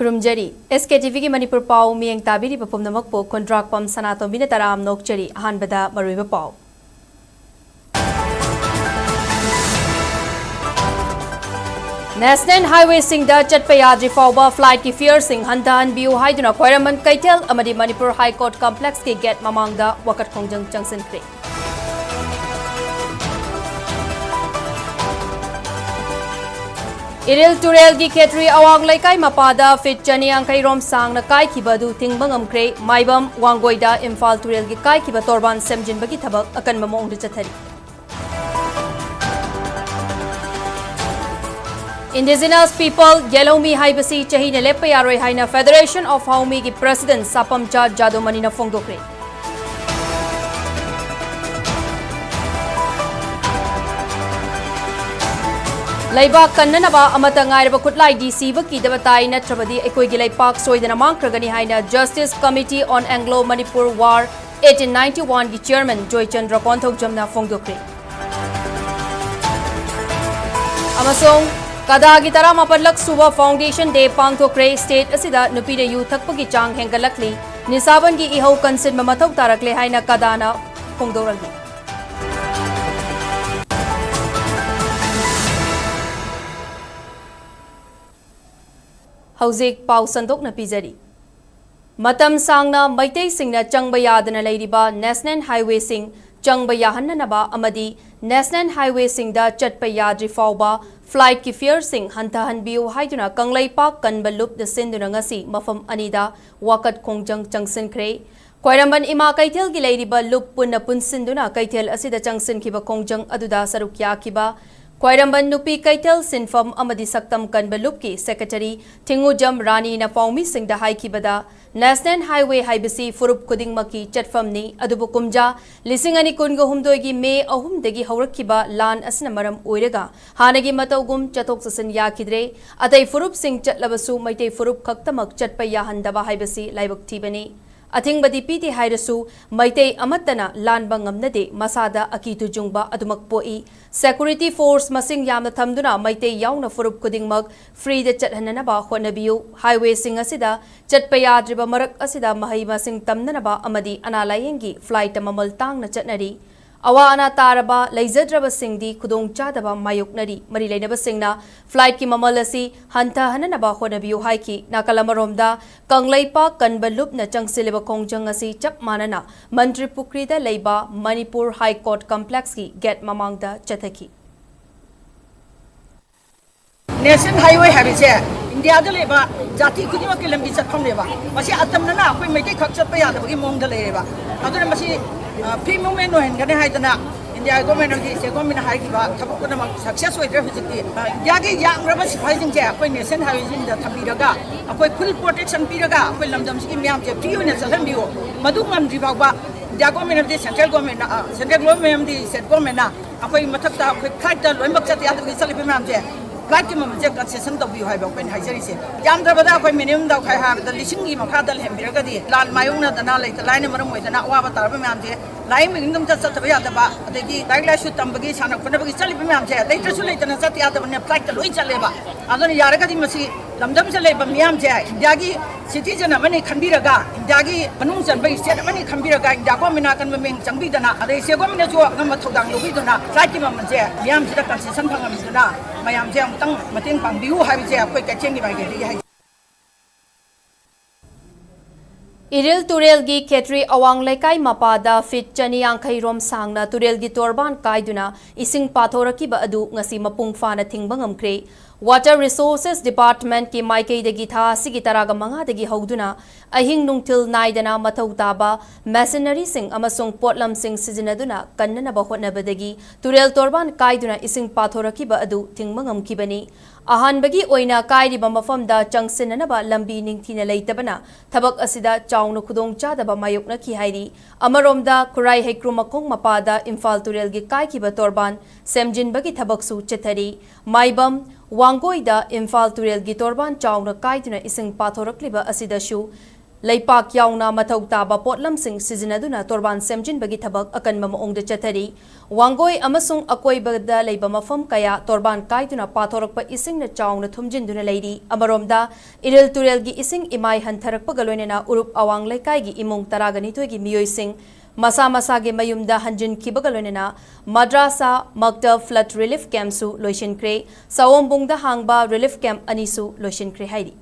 खुरुमजरी SKTV की मणिपुर पाव मियंग ताबिरी पपुमनमकपो कोंट्राक्पम सनातोंबिने तराम नोकचरी अहानबदा मरुइबा पाव national highway सिंगदा चटपा याद्री फाउबा फ्लाइट की फेयर सिंग हंथहनबियु हाइदुना खोइरमन कैथेल अमदी मणिपुर हाई कोर्ट कॉम्प्लेक्स के गेट ममांगदा वकत खोंजंग चंगसिनख्रे इरिल तुरेल की खेत्री अवांग लेकाई मपादा फिट चनियांखई रोम सांगना काइखिबदु थिंगबा ngamkre माइबम वांगोइदा इम्फाल तुरेल की काइखिबा तोरबान सेमजिनबगी थबक अकनबा मोंगदु चथरी इंडिजिनस पीपल येलोमी हाइबसी चहीने लेप्पा यारोय हाइना फेडरेशन ऑफ हाउमी की president सापमचा जादोमनीना फोंगदोख्रे Laibak kannanaba amata ngairaba khutlai DC baki dabatai natrabadi ekoi laipak soidana mangkragani haina Justice Committee on Anglo-Manipur War 1891 ki chairman Joy Chandra Konthokjamna phongdokre amasong kadagi tara mapadlak suba foundation day pangthokre state asida nupida yu thakpagi chang hengalakli nisaban ki ihau kansin mamathau tarakle haina kadana phongdoralgi हौजिक पाउ संदोक न पिजरी मतम सांगना मैतै सिंगना चंगबा यादना लैरिबा नेशनल हाईवे सिंग चंगबा याहन्ननबा अमदी नेशनल हाईवे सिंगदा चटपा याद्री फाउबा फ्लाइट की फेयर सिंग हंथहनबियु हाइदुना कंगलैपाक कनबा लुप द सिंदुना ngasi मफम अनिदा वाकत खोंजंग चंगसिनख्रे क्वाइरंबन इमा कैथेल की लैरिबा लुप पुन्ना पुनसिंदुना कैथेल असिदा चंगसिनखिबा खोंजंग अदुदा सरुक याखिबा क्वाइरंबन नुपी कैथेल सिनफम अमदी सक्तम कनबा लुप की सेक्रेटरी थिंगुजम रानी ना पौमी सिंगदा हाइखिबदा नेशनल हाईवे हाइबसी फुरुप खुदिंगमकी चटफमनी अदुबु कुमजा लिसिंग अनि कुनगो हुमदोगी मे अहुमदगी हौरखिबा लान असना मरम ओइरगा हानगी मतौगुम चतोक ससन याखिद्रे अतै फुरुप सिंग चटलबसु मैतै फुरुप खक्तमक चटपा याहंदबा हाइबसी लाइबक थीबनी अथिंगबदी पीती हाइरसु Meitei अमत्तना लानबा ngamnade masada akitu jungba adumak poi security force masing yamna thamduna Meitei याउना फुरुप खुदिंगमक फ्री द चटहननबा होनबियु हाईवे सिंग असिदा चटपा याद्रिबा मरक असिदा महै मसिंग तमननबा अमदी अनालायंगी फ्लाइट ममल तांगना चटनरी अवा अना तारबा लैजद्रबा सिंगदी खुदोंग चादबा मायोकनरी मरी लेनबा सिंगना फ्लाइट की ममल असि हंथहननबा होनबियु हाइकी नाकलमरोमदा कंगलैपा कनबा लुपना चंगसिलेबा खोंजंग असि चप मानना मंत्री पुक्रीदा लैबा मणिपुर हाई कोर्ट कॉम्प्लेक्स की गेट ममांगदा चथकी नेशनल हाईवे हाइवे इंडिया लेबा जाति खुदिमक के लंबी चटफम लेबा मसी अतमना अखोय मैतै खक चटपा यादबगी मोंगदा लेबा अदुना मसी फ्री मूवमेंट होहनगने हाइदना इंडिया गवर्नमेंट की स्टेट गवर्नमेंट हाइबा थबकना सक्सेस होइद्रे हुजिति इंडिया के यांग्रबा सिफाइजिंग जे अखोय नेशनल हाईवे जिन दा थबिरगा अखोय फुल प्रोटेक्शन पिरगा अखोय लमदम सिकी म्याम जे फ्री होने चलहनबियो मदु ngam बाबा इंडिया गवर्नमेंट की सेंट्रल गवर्नमेंट दी स्टेट गवर्नमेंट अखोय मथकता अखोय फ्लाइट दा लोइमक चति यादबगी चलिबे म्याम जे फ्लाइट की ममजे कंसेशन तबियो हाइबा कोइन हाइजरिसे यामद्रबदा अखोय मिनिमम दा खाय हाबदा लिसिंगी मखादा हेमबिरगदी लान मायुंगना दना लैत लाइन मरम होइदना अवाबा तारबा म्याम जे लाइन मिंगदम चतबा यादबा अदगी लाइलासु तंबगी सानक फनबगी चलिबा म्याम जे लैत्रसु लैतना चत यादबने फ्लाइट दा लोइ चलेबा अदन यारगदी मसी लमदम से लेबा म्याम जे इंडिया की सिटीजन अमने खंबिरगा इंडिया की मनुंग चनबई स्टेट अमने खंबिरगा इंडिया को मिना कन मिंग चंगबिदना अदे सेगो मिना जो ngam थौदांग लोबिदना फ्लाइट की ममन जे म्याम सिदा कंसेशन फंगमिदना मयाम जे अमतंग मतेंग पांगबिउ हाइबे अखोय कैचेंगी बाइगेदी हाइ इरिल तुरेल की खेत्री अवांग लेकाई मपादा फिट चनियांखई रोम सांगना तुरेल की तोरबान कायदुना इसिंग पाथोरकीबा अदु ngasi मपुंग फाना थिंगबा ngamkre वाटर रिसोर्सेस डिपार्टमेंट की माइकईदगी था सिगी तरागा मंगादगी हौदुना अहिंग नुंगथिल नाइदना मथौ ताबा मेसिनरी सिंग अमसुंग पोटलम सिंग सिजनदुना कन्ननबा होटनबदगी तुरेल तोरबान कायदुना इसिंग पाथोरकीबा अदु थिंगबा ngamkibani अहानबगी ओइना कायरिबा मफमदा चंगसिननबा लंबी निंगथिना लेतबना थबक असिदा चाउन खुदोंग चादबा मायोकनखि हाइरी अमरोमदा खुराई हेक्रू मखोंग मपादा इम्फाल तुरेल की कायखिबा तोरबान सेमजिनबगी थबकसु चथरी माइबम वांगोइदा इम्फाल तुरेल की तोरबान chown कायदुना इसिंग पाथोरक्लिबा असिदसु leipak yauna mathau taba potlamsing sizinaduna torban semjinbagi thabak akanma maongda chathari wangoi amasung akoibada leiba mafam kaya torban kaiduna pathorakpa isingna chaungna thumjinduna leiri amaromda iril turelgi ising imai hantharakpa galoinena urup awang leikaigi imung taragani toigi miyoising masa masage mayumda hanjin kibagaloinena madrasa maktab flood relief camp su loishinkre sawombungda hangba relief camp anisu loishinkre hairi.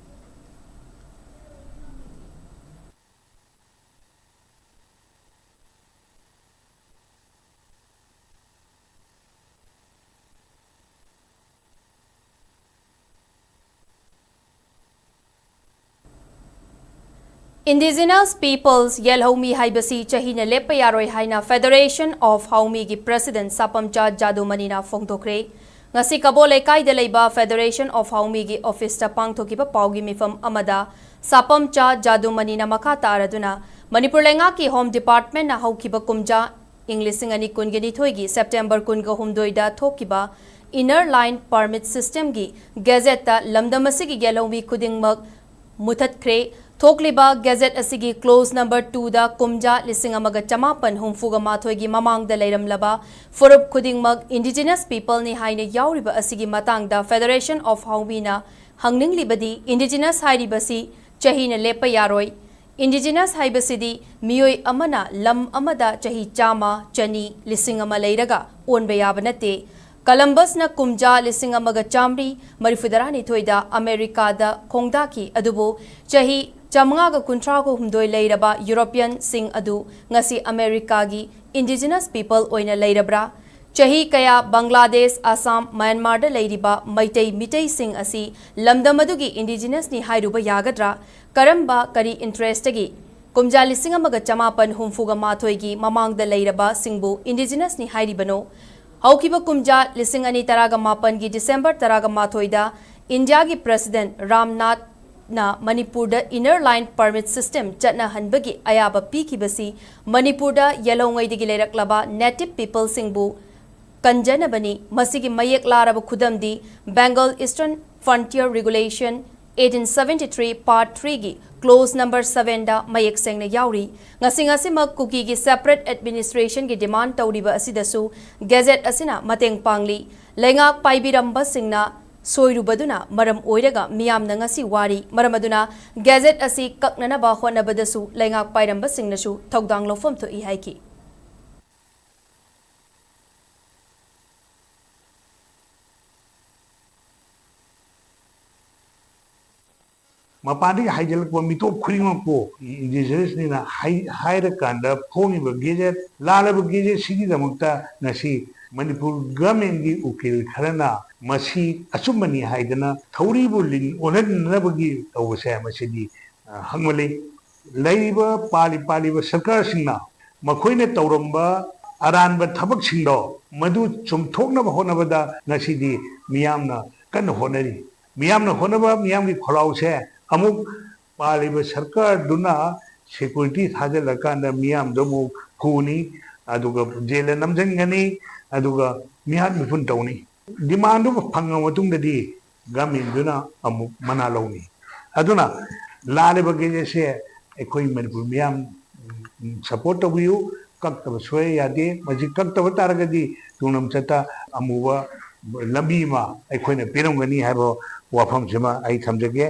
Indigenous Peoples Yelhomi Haibasi Chahina Lepayaroi Haina Federation of Haumi gi President Sapamcha Jadumanina Fongtokre ngasi kabole kaida leiba Federation of Haumi gi office ta pangthokiba paugi mifam amada Sapamcha Jadumanina makha taraduna Manipur lenga ki Home Department na haukiba kumja Englishing ani kungeni thoigi September kunga humdoi da thokiba Inner Line Permit System gi Gazette ta lamdamasi gi Yelhomi kudingmak muthatkre Thokliba Gazette asigi close number 2 da kumja lising amaga chamapan humfuga mathoigi mamang da leiram laba furup khudingmak indigenous people ni haine yauriba asigi matang da Federation of Haumina hangning libadi indigenous hairibasi chahina lepa yaroi indigenous haibasidi miyoi amana lam amada chahi chama chani lising ama leiraga onbe yabanate Columbus na kumja lising amaga chamri marifudarani thoida America da kongdaki adubu chahi Chamanga kuntra ko humdoi leiraba European sing adu ngasi America gi indigenous people oina leirabra chahi kaya Bangladesh Assam Myanmar da leiriba maitai mitai sing asi lamdamadu gi indigenous ni hairuba yagadra karamba kari interest gi kumja lising amaga chamapan humfuga mathoi gi mamang da leiraba singbu indigenous ni hairibano haukiba kumja lising ani taraga mapan gi December taraga mathoida India gi President Ramnath na Manipur da Inner Line Permit System chatna hanbagi ayaba pikibasi Manipur da yelongai digi leiraklaba native people singbu kanjanabani masigi mayek laraba khudamdi Bengal Eastern Frontier Regulation 1873 Part 3 gi Clause number 7 da mayek sengna yauri ngasi kuki gi separate administration gi demand tawriba asidasu Gazette asina mateng pangli lengak paibiramba singna Soirubaduna maram oiraga miyamna ngasi wari maramaduna Gazette asi kaknanaba honabadasu lengak pairamba singnasu thogdang lofam to I haiki Mapandi hajal ko mito khurima ko indigenous ni na haira kanda phoni ba geje lala ba geje sigi da mukta nasi Manipur government gi ukil kharana masi asumani haidana thauri bu lin onan nabagi tawse masidi hangmali leiba pali ba sarkar singna makhoine tawramba aran ba thabak singdo madu chumthokna ba honabada nasidi miyamna kan honari miyamna honaba miyamgi khorause amuk paliba sarkar duna security thajal miyam domu kuni aduga jela namjangani aduga mihad mifun tawni demand du phanga matung dadi gamin duna amuk mana lawni aduna lale bage se ekoi manipur miyam support tawiu kakta soy yade maji kakta taragadi tunam chata amuwa lambi ma ekoina piramgani habo wafam sima ai thamjage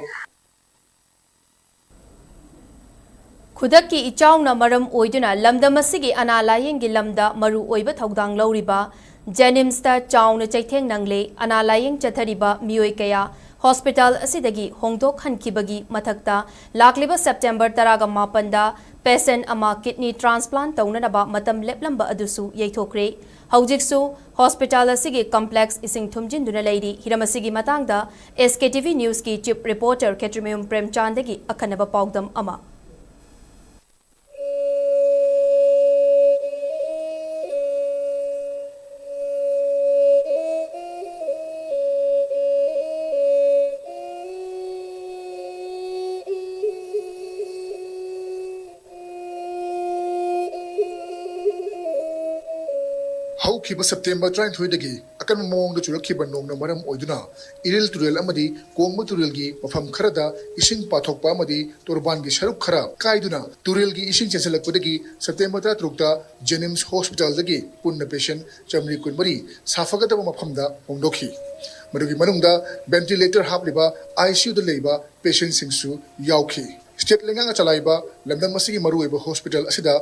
Khudakki ichaungna maram oiduna lamdamasigi analayeng gi lamda maru oiba thogdang lauriba Jenims ta chaungna chaitheng nangle analayeng chathariba miyoi kaya hospital asidagi hongdok hankibagi mathakta lakliba September taraga mapanda patient ama kidney transplant taunanaba matam leplamba adusu yeithokre haujiksu hospital asigi complex ising thumjinduna leiri hiramasigi matangda SKTV news ki chief reporter Ketrimeum Premchandagi akhanaba paudam ama ꯍꯧꯈꯤꯕ September 23ꯗꯒꯤ ꯑꯀꯟꯕ ꯃꯑꯣꯡꯗ ꯆꯨꯔꯛꯈꯤꯕ ꯅꯣꯡꯅ ꯃꯔꯝ ꯑꯣꯏꯗꯨꯅ ꯏꯔꯤꯜ ꯇꯨꯔꯦꯜ ꯑꯃꯗꯤ ꯀꯣꯡꯕ ꯇꯨꯔꯦꯜꯒꯤ ꯃꯐꯝ ꯈꯔꯗ ꯏꯁꯤꯡ ꯄꯥꯊꯣꯛꯄ ꯑꯃꯗꯤ ꯇꯣꯔꯕꯥꯟꯒꯤ ꯁꯔꯨꯛ ꯈꯔ ꯀꯥꯏꯗꯨꯅ ꯇꯨꯔꯦꯜꯒꯤ ꯏꯁꯤꯡ ꯆꯦꯟꯁꯤꯜꯂꯛꯄꯗꯒꯤ ꯁꯦꯞꯇꯦꯝꯕꯔ 13ꯗ ꯖꯦꯅꯤꯝꯁ ꯍꯣꯁꯄꯤꯇꯥꯜꯗꯒꯤ ꯄꯨꯟꯅ ꯄꯦꯁꯦꯟ 114 ꯁꯥꯐꯒꯗꯕ ꯃꯐꯝꯗ ꯍꯣꯡꯗꯣꯛꯈꯤ ꯃꯗꯨꯒꯤ ꯃꯅꯨꯡꯗ ꯚꯦꯟꯇꯤꯂꯦꯇꯔ ꯍꯥꯞꯂꯤꯕ ICUꯗ ꯂꯩꯕ ꯄꯦꯁꯦꯟꯁꯤꯡꯁꯨ ꯌꯥꯎꯈꯤ ꯁ꯭ꯇꯦꯠ ꯂꯩꯉꯥꯛꯅ ꯆꯂꯥꯏꯕ ꯂꯝꯗꯝ ꯑꯁꯤꯒꯤ ꯃꯔꯨꯑꯣꯏꯕ ꯍꯣꯁꯄꯤꯇꯥꯜ ꯑꯁꯤꯗ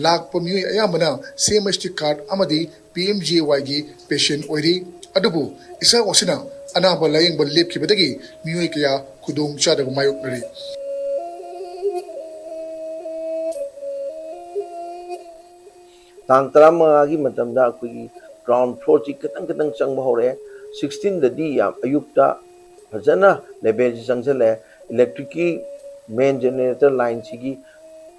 ꯂꯥꯛꯄ ꯃꯤꯑꯣꯏ ꯑꯌꯥꯝꯕꯅ CMHT ꯀꯥꯔꯗ ꯑꯃꯗꯤ PMJYꯒꯤ ꯄꯦꯁꯦꯟ ꯑꯣꯏꯔꯤ ꯑꯗꯨꯕꯨ ꯏꯁꯥ ꯑꯁꯤꯅ ꯑꯅꯥꯕ ꯂꯥꯌꯦꯡꯕ ꯂꯦꯞꯈꯤꯕꯗꯒꯤ ꯃꯤꯑꯣꯏ ꯀꯌꯥ ꯈꯨꯗꯣꯡ ꯆꯥꯗꯕ ꯃꯥꯌꯣꯛꯅꯔꯤ ꯇꯥꯡ 15ꯒꯤ ꯃꯇꯝꯗ ꯑꯩꯈꯣꯏꯒꯤ ꯒ꯭ꯔꯥꯎꯟ ꯐ꯭ꯂꯣꯔꯁꯤ ꯈꯤꯇꯪ ꯆꯪꯕ ꯍꯧꯔꯛꯑꯦ 16ꯗꯗꯤ ꯌꯥꯝ ꯑꯌꯨꯛꯇ ꯐꯖꯅ ꯂꯦꯚꯦꯜꯁꯤ ꯆꯪꯁꯤꯜꯂꯛꯑꯦ ꯏꯂꯦꯛꯇ꯭ꯔꯤꯛꯀꯤ ꯃꯦꯟ ꯖꯦꯅꯦꯔꯦꯇꯔ ꯂꯥꯏꯟꯁꯤꯒꯤ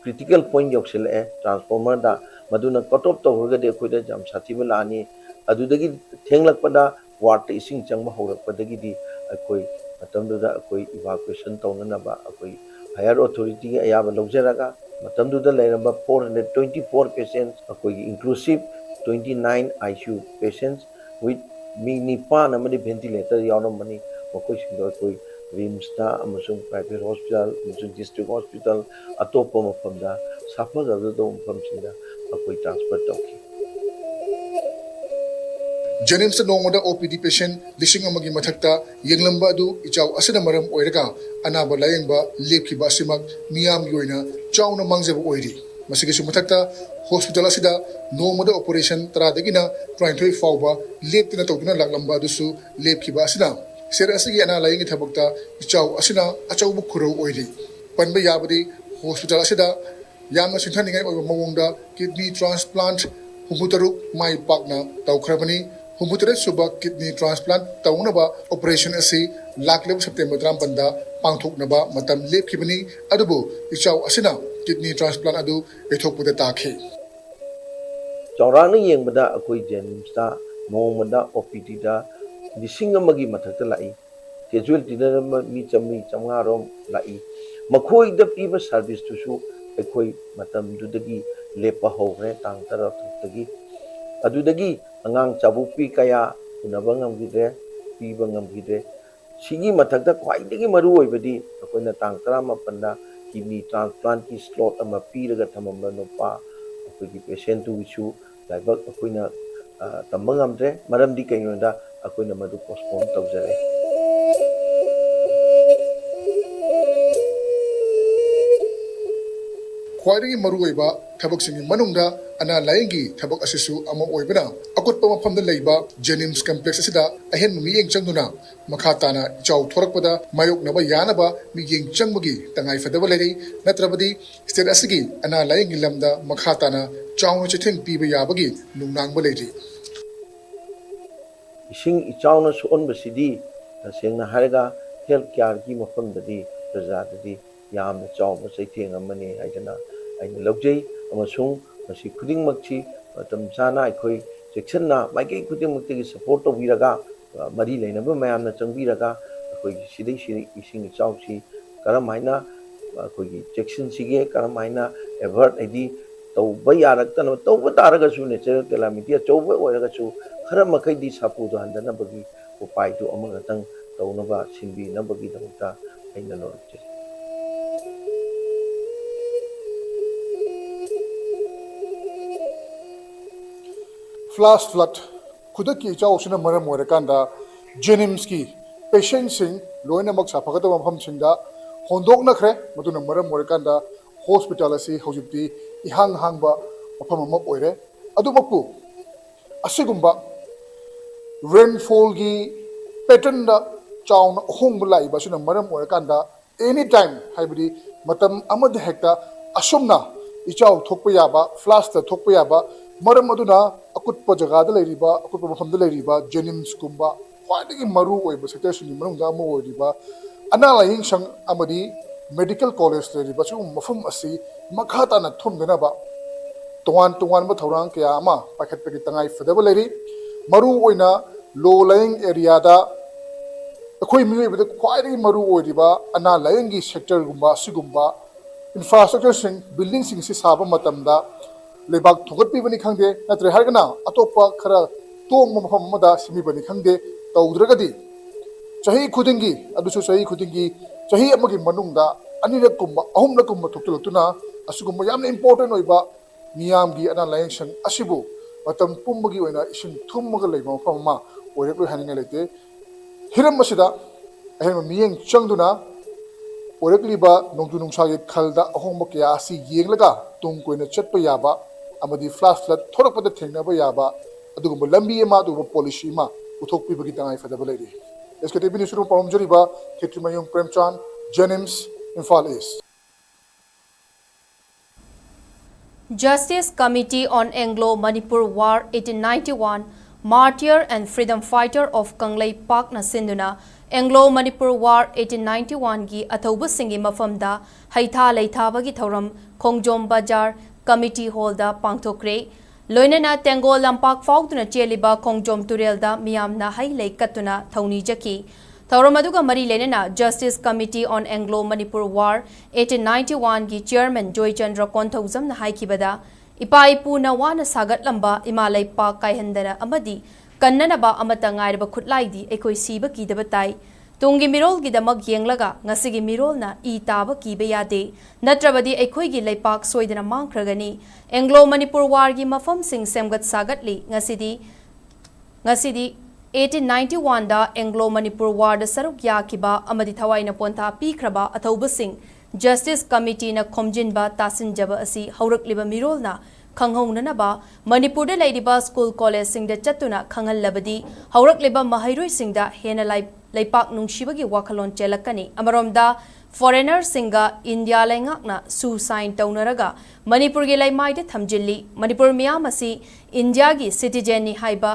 ꯀ꯭ꯔꯤꯇꯤꯀꯦꯜ ꯄꯣꯏꯟ ꯌꯧꯁꯤꯜꯂꯛꯑꯦ ꯇ꯭ꯔꯥꯟꯁꯐꯣꯔꯃꯔꯗ ꯃꯗꯨꯅ ꯀꯠ ꯑꯣꯐ ꯇꯧꯔꯒꯗꯤ ꯑꯩꯈꯣꯏꯗ ꯌꯥꯝ ꯁꯥꯊꯤꯕ ꯂꯥꯛꯑꯅꯤ ꯑꯗꯨꯗꯒꯤ ꯊꯦꯡꯂꯛꯄꯗ ꯋꯥꯔꯗꯇ ꯏꯁꯤꯡ ꯆꯪꯕ ꯍꯧꯔꯛꯄꯗꯒꯤꯗꯤ ꯑꯩꯈꯣꯏ ꯃꯇꯝꯗꯨꯗ ꯑꯩꯈꯣꯏ ꯏꯚꯥꯀꯨꯋꯦꯁꯟ ꯇꯧꯅꯅꯕ ꯑꯩꯈꯣꯏ ꯍꯥꯌꯔ ꯑꯣꯊꯣꯔꯤꯇꯤꯒꯤ ꯑꯌꯥꯕ ꯂꯧꯖꯔꯒ ꯃꯇꯝꯗꯨꯗ ꯂꯩꯔꯝꯕ 424 ꯄꯦꯁꯦꯟꯠ ꯑꯩꯈꯣꯏꯒꯤ inclusive 29 ICU percent with me 9 ꯑꯃꯗꯤ ꯚꯦꯟꯇꯤꯂꯦꯇꯔ ꯌꯥꯎꯔꯝꯕꯅꯤ ꯃꯈꯣꯏꯁꯤꯡꯗꯣ ꯑꯩꯈꯣꯏ ꯔꯤꯝꯁꯇ ꯑꯃꯁꯨꯡ ꯄ꯭ꯔꯥꯏꯚꯦꯠ ꯍꯣꯁꯄꯤꯇꯥꯜ ꯑꯃꯁꯨꯡ ꯗꯤꯁꯇ꯭ꯔꯤꯛ ꯍꯣꯁꯄꯤꯇꯥꯜ ꯑꯇꯣꯞꯄ ꯃꯐꯝꯗ ꯁꯥꯐꯒꯗꯕ ꯃꯐꯝꯁꯤꯡꯗ ꯑꯩꯈꯣꯏ ꯇ꯭ꯔꯥꯟꯁꯐꯔ ꯇꯧꯈꯤ ꯖꯦꯅꯤꯝꯁꯇ ꯅꯣꯡꯃꯗ OPD ꯄꯦꯁꯦꯟ 1,000ꯒꯤ ꯃꯊꯛꯇ ꯌꯦꯡꯂꯝꯕ ꯑꯗꯨ ꯏꯆꯥꯎ ꯑꯁꯤꯅ ꯃꯔꯝ ꯑꯣꯏꯔꯒ ꯑꯅꯥꯕ ꯂꯥꯌꯦꯡꯕ ꯂꯦꯞꯈꯤꯕ ꯑꯁꯤꯃꯛ ꯃꯤꯌꯥꯝꯒꯤ ꯑꯣꯏꯅ ꯆꯥꯎꯅ ꯃꯥꯡꯖꯕ ꯑꯣꯏꯔꯤ ꯃꯁꯤꯒꯤꯁꯨ ꯃꯊꯛꯇ ꯍꯣꯁꯄꯤꯇꯥꯜ ꯑꯁꯤꯗ ꯅꯣꯡꯃꯗ ꯑꯣꯄꯔꯦꯁꯟ 10ꯗꯒꯤꯅ 23 ꯐꯥꯎꯕ ꯂꯦꯞꯇꯅ ꯇꯧꯗꯨꯅ ꯂꯥꯛꯂꯝꯕ ꯑꯗꯨꯁꯨ ꯂꯦꯞꯈꯤꯕ ꯑꯁꯤꯅ ꯁꯦꯠ ꯑꯁꯤꯒꯤ ꯑꯅꯥ ꯂꯥꯌꯦꯡꯒꯤ ꯊꯕꯛꯇ ꯏꯆꯥꯎ ꯑꯁꯤꯅ ꯑꯆꯧꯕ ꯈꯨꯔꯧ ꯑꯣꯏꯔꯤ ꯄꯟꯕ ꯌꯥꯕꯗꯤ ꯍꯣꯁꯄꯤꯇꯥꯜ ꯑꯁꯤꯗ ꯌꯥꯝꯅ ꯁꯤꯡꯊꯥꯅꯤꯡꯉꯥꯏ ꯑꯣꯏꯕ ꯃꯑꯣꯡꯗ ꯀꯤꯗꯅꯤ ꯇ꯭ꯔꯥꯟꯁꯄ꯭ꯂꯥꯟꯠ 63 ꯃꯥꯏ ꯄꯥꯛꯅ ꯇꯧꯈ꯭ꯔꯕꯅꯤ 63ꯁꯨꯕ ꯀꯤꯗꯅꯤ ꯇ꯭ꯔꯥꯟꯁꯄ꯭ꯂꯥꯟꯠ ꯇꯧꯅꯕ ꯑꯣꯄꯔꯦꯁꯟ ꯑꯁꯤ ꯂꯥꯛꯂꯤꯕ ꯁꯦꯞꯇꯦꯝꯕꯔ 19ꯗ ꯄꯥꯡꯊꯣꯛꯅꯕ ꯃꯇꯝ ꯂꯦꯞꯈꯤꯕꯅꯤ ꯑꯗꯨꯕꯨ ꯏꯆꯥꯎ ꯑꯁꯤꯅ ꯀꯤꯗꯅꯤ ꯇ꯭ꯔꯥꯟꯁꯄ꯭ꯂꯥꯟꯠ ꯑꯗꯨ ꯌꯩꯊꯣꯛꯄꯗ ꯇꯥꯈꯤ ꯆꯥꯎꯔꯥꯛꯅ ꯌꯦꯡꯕꯗ ꯑꯩꯈꯣꯏ ꯖꯦꯅꯤꯝꯁꯇ ꯅꯣꯡꯃꯗ OPDꯗ 1,000ꯒꯤ ꯃꯊꯛꯇ ꯂꯥꯛꯏ ꯀꯦꯖꯨꯋꯦꯜꯇꯤꯗ ꯃꯤ 100-150 ꯔꯣꯝ ꯂꯥꯛꯏ ꯃꯈꯣꯏꯗ ꯄꯤꯕ ꯁꯔꯚꯤꯁꯇꯨꯁꯨ ꯑꯩꯈꯣꯏ ꯃꯇꯝꯗꯨꯗꯒꯤ ꯂꯦꯞꯄ ꯍꯧꯈ꯭ꯔꯦ ꯇꯥꯡ 13ꯗꯒꯤ ꯑꯗꯨꯗꯒꯤ ꯑꯉꯥꯡ ꯆꯥꯕꯨꯛꯄꯤ ꯀꯌꯥ ꯎꯅꯕ ꯉꯝꯈꯤꯗ꯭ꯔꯦ ꯄꯤꯕ ꯉꯝꯈꯤꯗ꯭ꯔꯦ ꯁꯤꯒꯤ ꯃꯊꯛꯇ ꯈ꯭ꯋꯥꯏꯗꯒꯤ ꯃꯔꯨꯑꯣꯏꯕꯗꯤ ꯑꯩꯈꯣꯏꯅ ꯇꯥꯡ 18ꯗ ꯀꯤꯗꯅꯤ ꯇ꯭ꯔꯥꯟꯁꯄ꯭ꯂꯥꯟꯠꯀꯤ ꯁ꯭ꯂꯣꯠ ꯑꯃ ꯄꯤꯔꯒ ꯊꯝꯃꯝꯕ ꯅꯨꯄꯥ ꯑꯩꯈꯣꯏꯒꯤ ꯄꯦꯁꯦꯟꯠꯇꯨꯒꯤꯁꯨ ꯂꯥꯏꯕꯛ ꯑꯩꯈꯣꯏꯅ ꯇꯝꯕ ꯉꯝꯗ꯭ꯔꯦ ꯃꯔꯝꯗꯤ ꯀꯩꯒꯤꯅꯣꯗ ꯑꯩꯈꯣꯏꯅ ꯃꯗꯨ ꯄꯣꯁꯄꯣꯟ ꯇꯧꯖꯔꯦ ꯈ꯭ꯋꯥꯏꯗꯒꯤ ꯃꯔꯨꯑꯣꯏꯕ ꯊꯕꯛꯁꯤꯡꯒꯤ ꯃꯅꯨꯡꯗ ꯑꯅꯥ ꯂꯥꯌꯦꯡꯒꯤ ꯊꯕꯛ ꯑꯁꯤꯁꯨ ꯑꯃ ꯑꯣꯏꯕꯅ ꯑꯀꯨꯠꯄ ꯃꯐꯝꯗ ꯂꯩꯕ ꯖꯦꯅꯤꯝꯁ ꯀꯝꯄ꯭ꯂꯦꯛꯁ ꯑꯁꯤꯗ ꯑꯍꯦꯟꯕ ꯃꯤꯠꯌꯦꯡ ꯆꯪꯗꯨꯅ ꯃꯈꯥ ꯇꯥꯅ ꯏꯆꯥꯎ ꯊꯣꯔꯛꯄꯗ ꯃꯥꯌꯣꯛꯅꯕ ꯌꯥꯅꯕ ꯃꯤꯠꯌꯦꯡ ꯆꯪꯕꯒꯤ ꯇꯉꯥꯏꯐꯗꯕ ꯂꯩꯔꯤ ꯅꯠꯇ꯭ꯔꯕꯗꯤ ꯁ꯭ꯇꯦꯠ ꯑꯁꯤꯒꯤ ꯑꯅꯥ ꯂꯥꯌꯦꯡꯒꯤ ꯂꯝꯗ ꯃꯈꯥ ꯇꯥꯅ ꯆꯥꯎꯅ ꯆꯩꯊꯦꯡ ꯄꯤꯕ ꯌꯥꯕꯒꯤ ꯅꯨꯡꯅꯥꯡꯕ ꯂꯩꯔꯤ ꯏꯁꯤꯡ ꯏꯆꯥꯎꯅ ꯁꯣꯛꯍꯟꯕꯁꯤꯗꯤ ꯇꯁꯦꯡꯅ ꯍꯥꯏꯔꯒ ꯍꯦꯜꯊ ꯀꯦꯌꯔꯒꯤ ꯃꯐꯝꯗꯗꯤ ꯄ꯭ꯔꯖꯥꯗꯗꯤ ꯌꯥꯝꯅ ꯆꯥꯎꯕ ꯆꯩꯊꯦꯡ ꯑꯃꯅꯤ ꯍꯥꯏꯗꯅ ꯑꯩꯅ ꯂꯧꯖꯩ ꯑꯃꯁꯨꯡ ꯃꯁꯤ ꯈꯨꯗꯤꯡꯃꯛꯁꯤ ꯃꯇꯝ ꯆꯥꯅ ꯑꯩꯈꯣꯏ ꯆꯦꯛꯁꯤꯟꯅ ꯃꯥꯏꯀꯩ ꯈꯨꯗꯤꯡꯃꯛꯇꯒꯤ ꯁꯄꯣꯔꯠ ꯇꯧꯕꯤꯔꯒ ꯃꯔꯤ ꯂꯩꯅꯕ ꯃꯌꯥꯝꯅ ꯆꯪꯕꯤꯔꯒ ꯑꯩꯈꯣꯏꯒꯤ ꯁꯤꯗꯩ ꯏꯁꯤꯡ ꯏꯆꯥꯎꯁꯤ ꯀꯔꯝ ꯍꯥꯏꯅ ꯑꯩꯈꯣꯏꯒꯤ ꯆꯦꯛꯁꯤꯟꯁꯤꯒꯦ ꯀꯔꯝ ꯍꯥꯏꯅ ꯑꯦꯚꯔꯠ ꯍꯥꯏꯗꯤ ꯇꯧꯕ ꯌꯥꯔꯛꯇꯅꯕ ꯇꯧꯕ ꯇꯥꯔꯒꯁꯨ ꯅꯦꯆꯔꯦꯜ ꯀꯦꯂꯥꯃꯤꯇꯤ ꯑꯆꯧꯕ ꯑꯣꯏꯔꯒꯁꯨ ꯈꯔ ꯃꯈꯩꯗꯤ ꯁꯥꯐꯨꯗꯣ ꯍꯟꯊꯅꯕꯒꯤ ꯎꯄꯥꯏꯗꯨ ꯑꯃꯈꯛꯇꯪ ꯇꯧꯅꯕ ꯁꯤꯟꯕꯤꯅꯕꯒꯤꯗꯃꯛꯇ ꯑꯩꯅ ꯂꯧꯔꯛꯆꯩ ꯐ꯭ꯂꯥꯁ ꯐ꯭ꯂꯠ ꯈꯨꯗꯛꯀꯤ ꯏꯆꯥꯎꯁꯤꯅ ꯃꯔꯝ ꯑꯣꯏꯔꯀꯥꯟꯗ ꯖꯦꯅꯤꯝꯁꯀꯤ ꯄꯦꯁꯦꯟꯠꯁꯤꯡ ꯂꯣꯏꯅꯃꯛ ꯁꯥꯐꯒꯗꯕ ꯃꯐꯝꯁꯤꯡꯗ ꯍꯣꯡꯗꯣꯛꯅꯈ꯭ꯔꯦ ꯃꯗꯨꯅ ꯃꯔꯝ ꯑꯣꯏꯔꯀꯥꯟꯗ ꯍꯣꯁꯄꯤꯇꯥꯜ ꯑꯁꯤ ꯍꯧꯖꯤꯛꯇꯤ ꯏꯍꯥꯡ ꯍꯥꯡꯕ ꯃꯐꯝ ꯑꯃ ꯑꯣꯏꯔꯦ ꯑꯗꯨꯃꯛꯄꯨ ꯑꯁꯤꯒꯨꯝꯕ ꯔꯦꯟꯐꯣꯜꯒꯤ ꯄꯦꯇꯔꯟꯗ ꯆꯥꯎꯅ ꯑꯍꯣꯡꯕ ꯂꯥꯛꯏꯕ ꯑꯁꯤꯅ ꯃꯔꯝ ꯑꯣꯏꯔꯀꯥꯟꯗ ꯑꯦꯅꯤ ꯇꯥꯏꯝ ꯍꯥꯏꯕꯗꯤ ꯃꯇꯝ ꯑꯃꯗ ꯍꯦꯛꯇ ꯑꯁꯨꯝꯅ ꯏꯆꯥꯎ ꯊꯣꯛꯄ ꯌꯥꯕ ꯐ꯭ꯂꯥꯁꯇ ꯊꯣꯛꯄ ꯌꯥꯕ ꯃꯔꯝ ꯑꯗꯨꯅ ꯑꯀꯨꯠꯄ ꯖꯒꯥꯗ ꯂꯩꯔꯤꯕ ꯑꯀꯨꯠꯄ ꯃꯐꯝꯗ ꯂꯩꯔꯤꯕ ꯖꯦꯅꯤꯝꯁꯀꯨꯝꯕ ꯈ꯭ꯋꯥꯏꯗꯒꯤ ꯃꯔꯨ ꯑꯣꯏꯕ ꯁꯦꯛꯇꯔꯁꯤꯡꯒꯤ ꯃꯅꯨꯡꯗ ꯑꯃ ꯑꯣꯏꯔꯤꯕ ꯑꯅꯥ ꯂꯥꯌꯦꯡ ꯁꯪ ꯑꯃꯗꯤ ꯃꯦꯗꯤꯀꯦꯜ ꯀꯣꯂꯦꯖ ꯂꯩꯔꯤꯕ ꯁꯤꯒꯨꯝꯕ ꯃꯐꯝ ꯑꯁꯤ ꯃꯈꯥ ꯇꯥꯅ ꯊꯨꯝꯗꯅꯕ ꯇꯣꯉꯥꯟ ꯇꯣꯉꯥꯟꯕ ꯊꯧꯔꯥꯡ ꯀꯌꯥ ꯑꯃ ꯄꯥꯏꯈꯠꯄꯒꯤ ꯇꯉꯥꯏꯐꯗꯕ ꯂꯩꯔꯤ ꯃꯔꯨ ꯑꯣꯏꯅ ꯂꯣ ꯂꯥꯌꯤꯡ ꯑꯦꯔꯤꯌꯥꯗ ꯑꯩꯈꯣꯏ ꯃꯤꯑꯣꯏꯕꯗ ꯈ꯭ꯋꯥꯏꯗꯒꯤ ꯃꯔꯨ ꯑꯣꯏꯔꯤꯕ ꯑꯅꯥ ꯂꯥꯌꯦꯡꯒꯤ ꯁꯦꯛꯇꯔꯒꯨꯝꯕ ꯑꯁꯤꯒꯨꯝꯕ ꯏꯟꯐ꯭ꯔꯥꯁ꯭ꯇ꯭ꯔꯛꯆꯔꯁꯤꯡ ꯕꯤꯜꯗꯤꯡꯁꯤꯡ ꯑꯁꯤ ꯁꯥꯕ ꯃꯇꯝꯗ लेबाक थोगटपीबनी खंदे नत्रे हरगना अतोपा खरा तोंग मफम मदा सिमीबनी खंदे तौद्रगदी चाही खुदिंगी अदुसु चाही खुदिंगी चाही अमगी मनुंगदा अनिरकुम अहुमलकुम थोक्तलतुना असुगुम यामना इंपोर्टेंट ओइबा मियामगी अना लायंसन असिबु मतम पुम्बगी ओइना इसिंग थुममगा लेबा मफमा ओइरक्लु हानिंगा लेते हिरम मसिदा अहेम मियेंग चंगदुना ओइरक्लिबा नोंदु नुंसागे खलदा अहोंबा कया असि येंगलगा तुंग कोइना चटपा याबा अमदी फ्लैश फ्लड थोरकपदा थेंगनाबा याबा अदुगुम लंबी एमा अदुगुम पॉलिसी मा उथोकपीबगी तंगाई फदबा लेरि SKTV News Room Paramjariba Khitrimayung Premchand Jennings Imphal East. Justice Committee on Anglo-Manipur War 1891 Martyr and Freedom Fighter of Kanglei Park na sinduna Anglo-Manipur War 1891 gi athauba singi mafamda haitha leithabagi thoram Khongjom Bazar Committee Hall da pangthokre लोइनना तेंगोल लंपाक फाउदुना चेलिबा खोंगजोम तुरेलदा मियामना हाई लेई कत्तुना थौनी जकी थौरम अदुगा मरी लेनेना justice committee on Anglo Manipur war 1891 की चेयरमैन जोयचंद्र कोंथौजमना हाइकिबदा इपा इपुना वाना सागतलंबा इमालय पाक कायहंदना अमदी कन्ननबा अमता ngairba खुटलाइदी एकोई सीबा कीदबा ताई तुंगी मिरोल गिदमक येंगलगा ngasiगी मिरोलना ई ताबा कीबे यादे नत्रबदी एखोइगी लेपाक सोइदना मांगख्रगनी एंग्लो मणिपुर वारगी मफम सिंग सेमगत सागतली ngasiदी 1891 da एंग्लो मणिपुर वार दा सरुक याकिबा अमदी थवाइना पोंथा पीख्रबा अथौबा सिंग जस्टिस कमिटी ना खोमजिनबा तासिनजबा असि हौरकलिबा मिरोलना खंगहौननबा मणिपुर दा लेदिबा स्कूल कॉलेज सिंग दा चतुना खंगहल्लबदी हौरकलिबा महैरोइ सिंग दा हेना leipak nungshibagi wakalon chelakani amaromda foreigner singa india laingakna su sign taunaraga manipur gi laimai de thamjilli manipur miyam asi india gi citizen ni haiba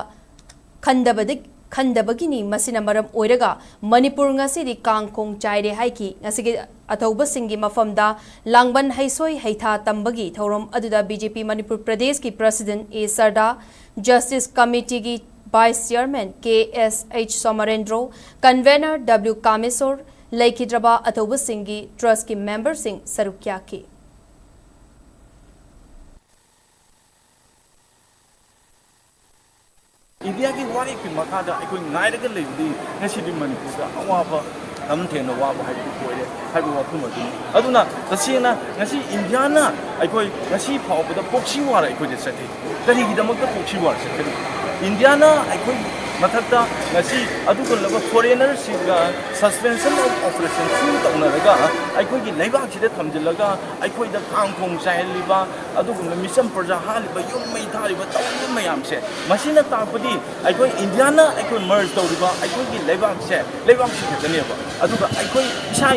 khandabagini masina maram oiraga manipur ngasi di kangkong chaire haiki ngasi gi athauba singi mafamda langban haisoi haitha tambagi thorom aduda bjp manipur pradesh ki president a sarda justice committee gi Vice Chairman KSH Somarendro, Convener W Kamesor, Laikidraba Athoba Singhi, Trust ki member Singh Sarukyaki. India ki wari ki makada ekoi ngairaga leidi ngasidi Manipur da awaba amthena waba haibu koire haibu wapu maduni aduna tasina ngasi India na ekoi ngasi phawbada pokshi wara ekoi de sate kari gidamakta pokshi wara sate India na ekoi mathakta ngasi adugunlaba foreigner singa suspension of operation fu taunaraga ekoi gi leibak sida thamjilaga ekoi da kangkhong chailiba adugunla mission praja haliba yum mai thariba tawli mayam se masina tapadi ekoi India na ekoi merge tawriba ekoi gi leibak se khataneba aduga ekoi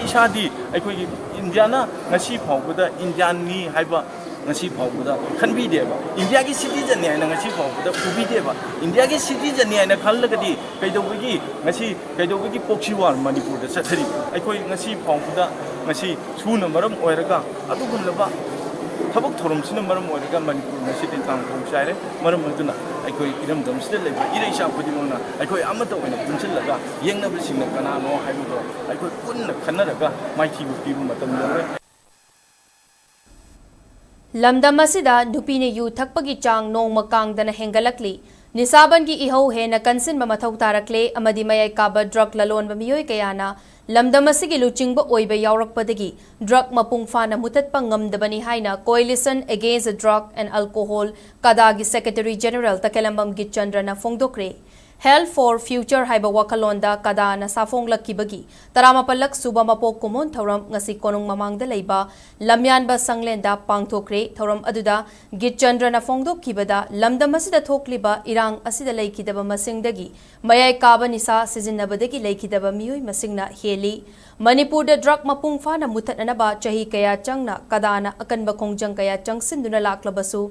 isa di ekoi gi India na ngasi phawbada Indian ni haiba ngasi phawbada khanbi deba India gi citizen ni na ngasi phawbada ubi deba India gi citizen ni na khallagadi kaidawigi pokshi war Manipur da sathari aikoi ngasi phawbada ngasi suna maram oiraga adugunlaba thabak thorom sina maram oiraga Manipur ngasi tin tang khong chaire maram aduna aikoi iram dam sida leba iraisa pudi mona aikoi amata oina punchillaga yengnabri singna kana no haibudo aikoi punna khanaraga maithi bu pibu matam lore Lamdam asida nupine yu thakpagi chang nongma kangdana hengalakli nisaban gi ihau hena kansin mathau tarakle amadi mayai kaba drug lalon ba miyoi kayana lamdam asigi luchingba oiba yaurakpadagi drug mapung fana mutatpa ngamdabani haina coalition against drug and alcohol kadagi secretary general takelambam gitchandrana fongdokre Health for Future haiba wakalonda kadana safong lakibagi taramapalak suba mapok kumon thoram ngasi konong mamangda leiba lamyanba sanglenda pangthokre thoram aduda gitchandra na fongdok kibada lamdam asida thokliba irang asida leikidaba masingdagi mayai kaba nisa sijinnabadagi leikidaba miyoi masingna heli Manipur da drug mapung fana muthatnaba chahi kaya changna kadana akanba khongjang kaya changsinduna laklabasu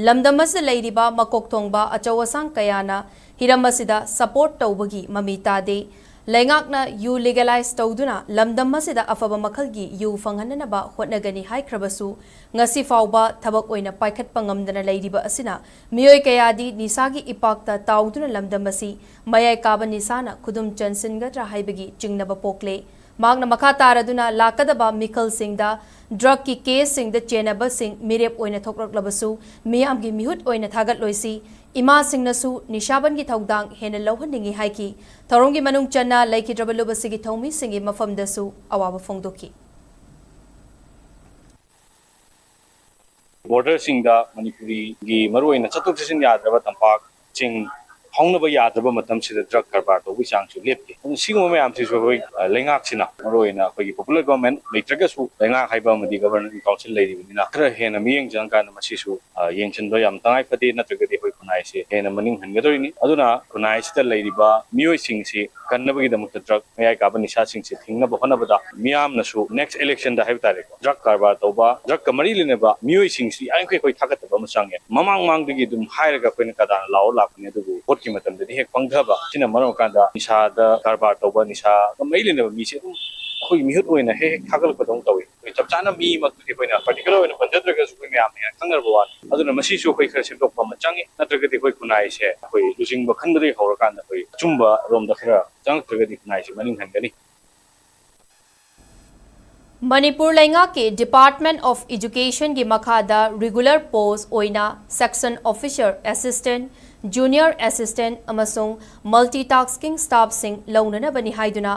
lamdam asida leiriba makok thongba achawasang kayana Hiramasida support tawbagi mamita de Lengakna yu legalize tawduna lamdam masida afaba makhalgi yu fanghananaba hotnagani haikrabasu ngasi fawba thabak oina paikhat pangamdana leiriba asina miyoi kayadi nisagi ipakta tawduna lamdam masi mayai kaba nisana khudum chansingadra haibagi jingnaba pokle ꯃꯍꯥꯛꯅ ꯃꯈꯥ ꯇꯥꯔꯗꯨꯅ ꯂꯥꯛꯀꯗꯕ ꯃꯤꯈꯜꯁꯤꯡꯗ ꯗ꯭ꯔꯒꯀꯤ ꯀꯦꯁꯁꯤꯡꯗ ꯆꯦꯟꯅꯕꯁꯤꯡ ꯃꯤꯔꯦꯞ ꯑꯣꯏꯅ ꯊꯣꯛꯂꯛꯂꯕꯁꯨ ꯃꯤꯌꯥꯝꯒꯤ ꯃꯤꯍꯨꯠ ꯑꯣꯏꯅ ꯊꯥꯒꯠꯂꯣꯏꯁꯤ ꯏꯃꯥꯁꯤꯡꯅꯁꯨ ꯅꯤꯁꯥꯕꯟꯒꯤ ꯊꯧꯗꯥꯡ ꯍꯦꯟꯅ ꯂꯧꯍꯟꯅꯤꯡꯏ ꯍꯥꯏꯈꯤ ꯊꯧꯔꯝꯒꯤ ꯃꯅꯨꯡ ꯆꯟꯅ ꯂꯩꯈꯤꯗ꯭ꯔꯕ ꯂꯨꯕꯁꯤꯒꯤ ꯊꯧꯃꯤꯁꯤꯡꯒꯤ ꯃꯐꯝꯗꯁꯨ ꯑꯋꯥꯕ ꯐꯣꯡꯗꯣꯛꯈꯤ ꯕꯣꯔꯗꯔꯁꯤꯡꯗ ꯃꯅꯤꯄꯨꯔꯤꯒꯤ ꯃꯔꯨꯑꯣꯏꯅ ꯆꯠꯊꯣꯛ ꯆꯠꯁꯤꯟ ꯌꯥꯗ꯭ꯔꯕ ꯇꯝꯄꯥꯛꯁꯤꯡ ꯐꯥꯎꯅꯕ ꯌꯥꯗ꯭ꯔꯕ ꯃꯇꯝꯁꯤꯗ ꯗ꯭ꯔꯒ ꯀꯔꯕꯥꯔ ꯇꯧꯕꯒꯤ ꯆꯥꯡꯁꯨ ꯂꯦꯞꯇꯦ ꯑꯗꯨꯅ ꯁꯤꯒꯨꯝꯕ ꯃꯌꯥꯝꯁꯤꯁꯨ ꯑꯩꯈꯣꯏ ꯂꯩꯉꯥꯛꯁꯤꯅ ꯃꯔꯨꯑꯣꯏꯅ ꯑꯩꯈꯣꯏꯒꯤ ꯄꯣꯄꯨꯂꯔ ꯒꯚꯔꯟꯃꯦꯟꯠ ꯂꯩꯇ꯭ꯔꯒꯁꯨ ꯂꯩꯉꯥꯛ ꯍꯥꯏꯕ ꯑꯃꯗꯤ ꯒꯚꯔꯅꯤꯡ ꯀꯥꯎꯟꯁꯤꯜ ꯂꯩꯔꯤꯕꯅꯤꯅ ꯈꯔ ꯍꯦꯟꯅ ꯃꯤꯠꯌꯦꯡ ꯆꯪꯀꯥꯟꯗ ꯃꯁꯤꯁꯨ ꯌꯦꯡꯁꯤꯟꯕ ꯌꯥꯝ ꯇꯉꯥꯏ ꯐꯗꯦ ꯅꯠꯇ꯭ꯔꯒꯗꯤ ꯑꯩꯈꯣꯏ ꯈꯨꯟꯅꯥꯏꯁꯦ ꯍꯦꯟꯅ ꯃꯅꯤꯡ ꯍꯟꯒꯗꯧꯔꯤꯅꯤ ꯑꯗꯨꯅ ꯈꯨꯟꯅꯥꯏꯁꯤꯗ ꯂꯩꯔꯤꯕ ꯃꯤꯑꯣꯏꯁꯤꯡꯁꯤ ꯀꯟꯅꯕꯒꯤꯗꯃꯛꯇ ꯗ꯭ꯔꯒ ꯃꯌꯥꯏ ꯀꯥꯕ ꯅꯤꯁꯥꯁꯤꯡꯁꯦ ꯊꯤꯡꯅꯕ ꯍꯣꯠꯅꯕꯗ ꯃꯤꯌꯥꯝꯅꯁꯨ ꯅꯦꯛꯁ ꯏꯂꯦꯛꯁꯟꯗ ꯍꯥꯏꯕ ꯇꯥꯔꯦꯀꯣ ꯗ꯭ꯔꯒ ꯀꯔꯕꯥꯔ ꯇꯧꯕ ꯗ꯭ꯔꯒꯀ ꯃꯔꯤ ꯂꯩꯅꯕ ꯃꯤꯑꯣꯏꯁꯤꯡꯁꯤ ꯌꯥꯔꯤꯈꯩ ꯑꯩꯈꯣꯏ ꯊꯥꯒꯠꯇꯕ ꯑꯃ ꯆꯪꯉꯦ ꯃꯃꯥꯡꯗꯒꯤ ꯑꯗꯨꯝ ꯍꯥꯏꯔꯒ ꯑꯩꯈꯣꯏꯅ ꯀꯗꯥꯅ ꯂꯥꯎꯔ ꯂꯥꯛꯄꯅꯤ ꯑꯗꯨꯕꯨ ꯚꯣꯠꯀꯤ ꯃꯇꯝꯗꯗꯤ ꯍꯦꯛ ꯄꯪꯊꯕ ꯁꯤꯅ ꯃꯔꯝ ꯑꯣꯏꯔꯀꯥꯟꯗ ꯅꯤꯁꯥꯗ ꯀꯔꯕꯥꯔ ꯇꯧꯕ ꯅꯤꯁꯥꯒ ꯃꯔꯤ ꯂꯩꯅꯕ ꯃꯤꯁꯦ ꯑꯗꯨꯝ ꯑꯩꯈꯣꯏꯒꯤ ꯃꯤꯍꯨꯠ ꯑꯣꯏꯅ ꯍꯦꯛ ꯊꯥꯒꯠꯂꯛꯄꯗꯧꯅ ꯇꯧꯏ ꯆꯞ ꯆꯥꯅ ꯃꯤꯃꯛꯇꯨꯗꯤ ꯑꯩꯈꯣꯏꯅ ꯄꯥꯔꯇꯤꯀꯨꯂꯔ ꯑꯣꯏꯅ ꯄꯟꯖꯗ꯭ꯔꯒꯁꯨ ꯑꯩꯈꯣꯏ ꯃꯌꯥꯝꯅ ꯍꯦꯟꯅ ꯈꯪꯅꯔꯕ ꯋꯥꯅꯤ ꯑꯗꯨꯅ ꯃꯁꯤꯁꯨ ꯑꯩꯈꯣꯏ ꯈꯔ ꯁꯦꯝꯗꯣꯛꯄ ꯑꯃ ꯆꯪꯉꯤ ꯅꯠꯇ꯭ꯔꯒꯗꯤ ꯑꯩꯈꯣꯏ ꯈꯨꯟꯅꯥꯏꯁꯦ ꯑꯩꯈꯣꯏ ꯂꯨꯆꯤꯡꯕ ꯈꯟꯕꯗꯒꯤ ꯍꯧꯔꯀꯥꯟꯗ ꯑꯩꯈꯣꯏ ꯑꯆꯨꯝꯕ ꯔꯣꯝꯗ ꯈꯔ ꯆꯪꯉꯛꯇ꯭ꯔꯒꯗꯤ ꯈꯨꯟꯅꯥꯏꯁꯦ ꯃꯅꯤꯡ ꯍꯟꯒꯅꯤ ꯃꯅꯤꯄꯨꯔ ꯂꯩꯉꯥꯛꯀꯤ ꯗꯤꯄꯥꯔꯠꯃꯦꯟꯠ ꯑꯣꯐ ꯏꯗꯨꯀꯦꯁꯟꯒꯤ ꯃꯈꯥꯗ ꯔꯤꯒꯨꯂꯔ ꯄꯣꯁꯠ ꯑꯣꯏꯅ section officer assistant junior assistant ꯑꯃꯁꯨꯡ ꯃꯜꯇꯤꯇꯥꯁꯀꯤꯡ ꯁ꯭ꯇꯥꯐꯁꯤꯡ ꯂꯧꯅꯅꯕꯅꯤ ꯍꯥꯏꯗꯨꯅ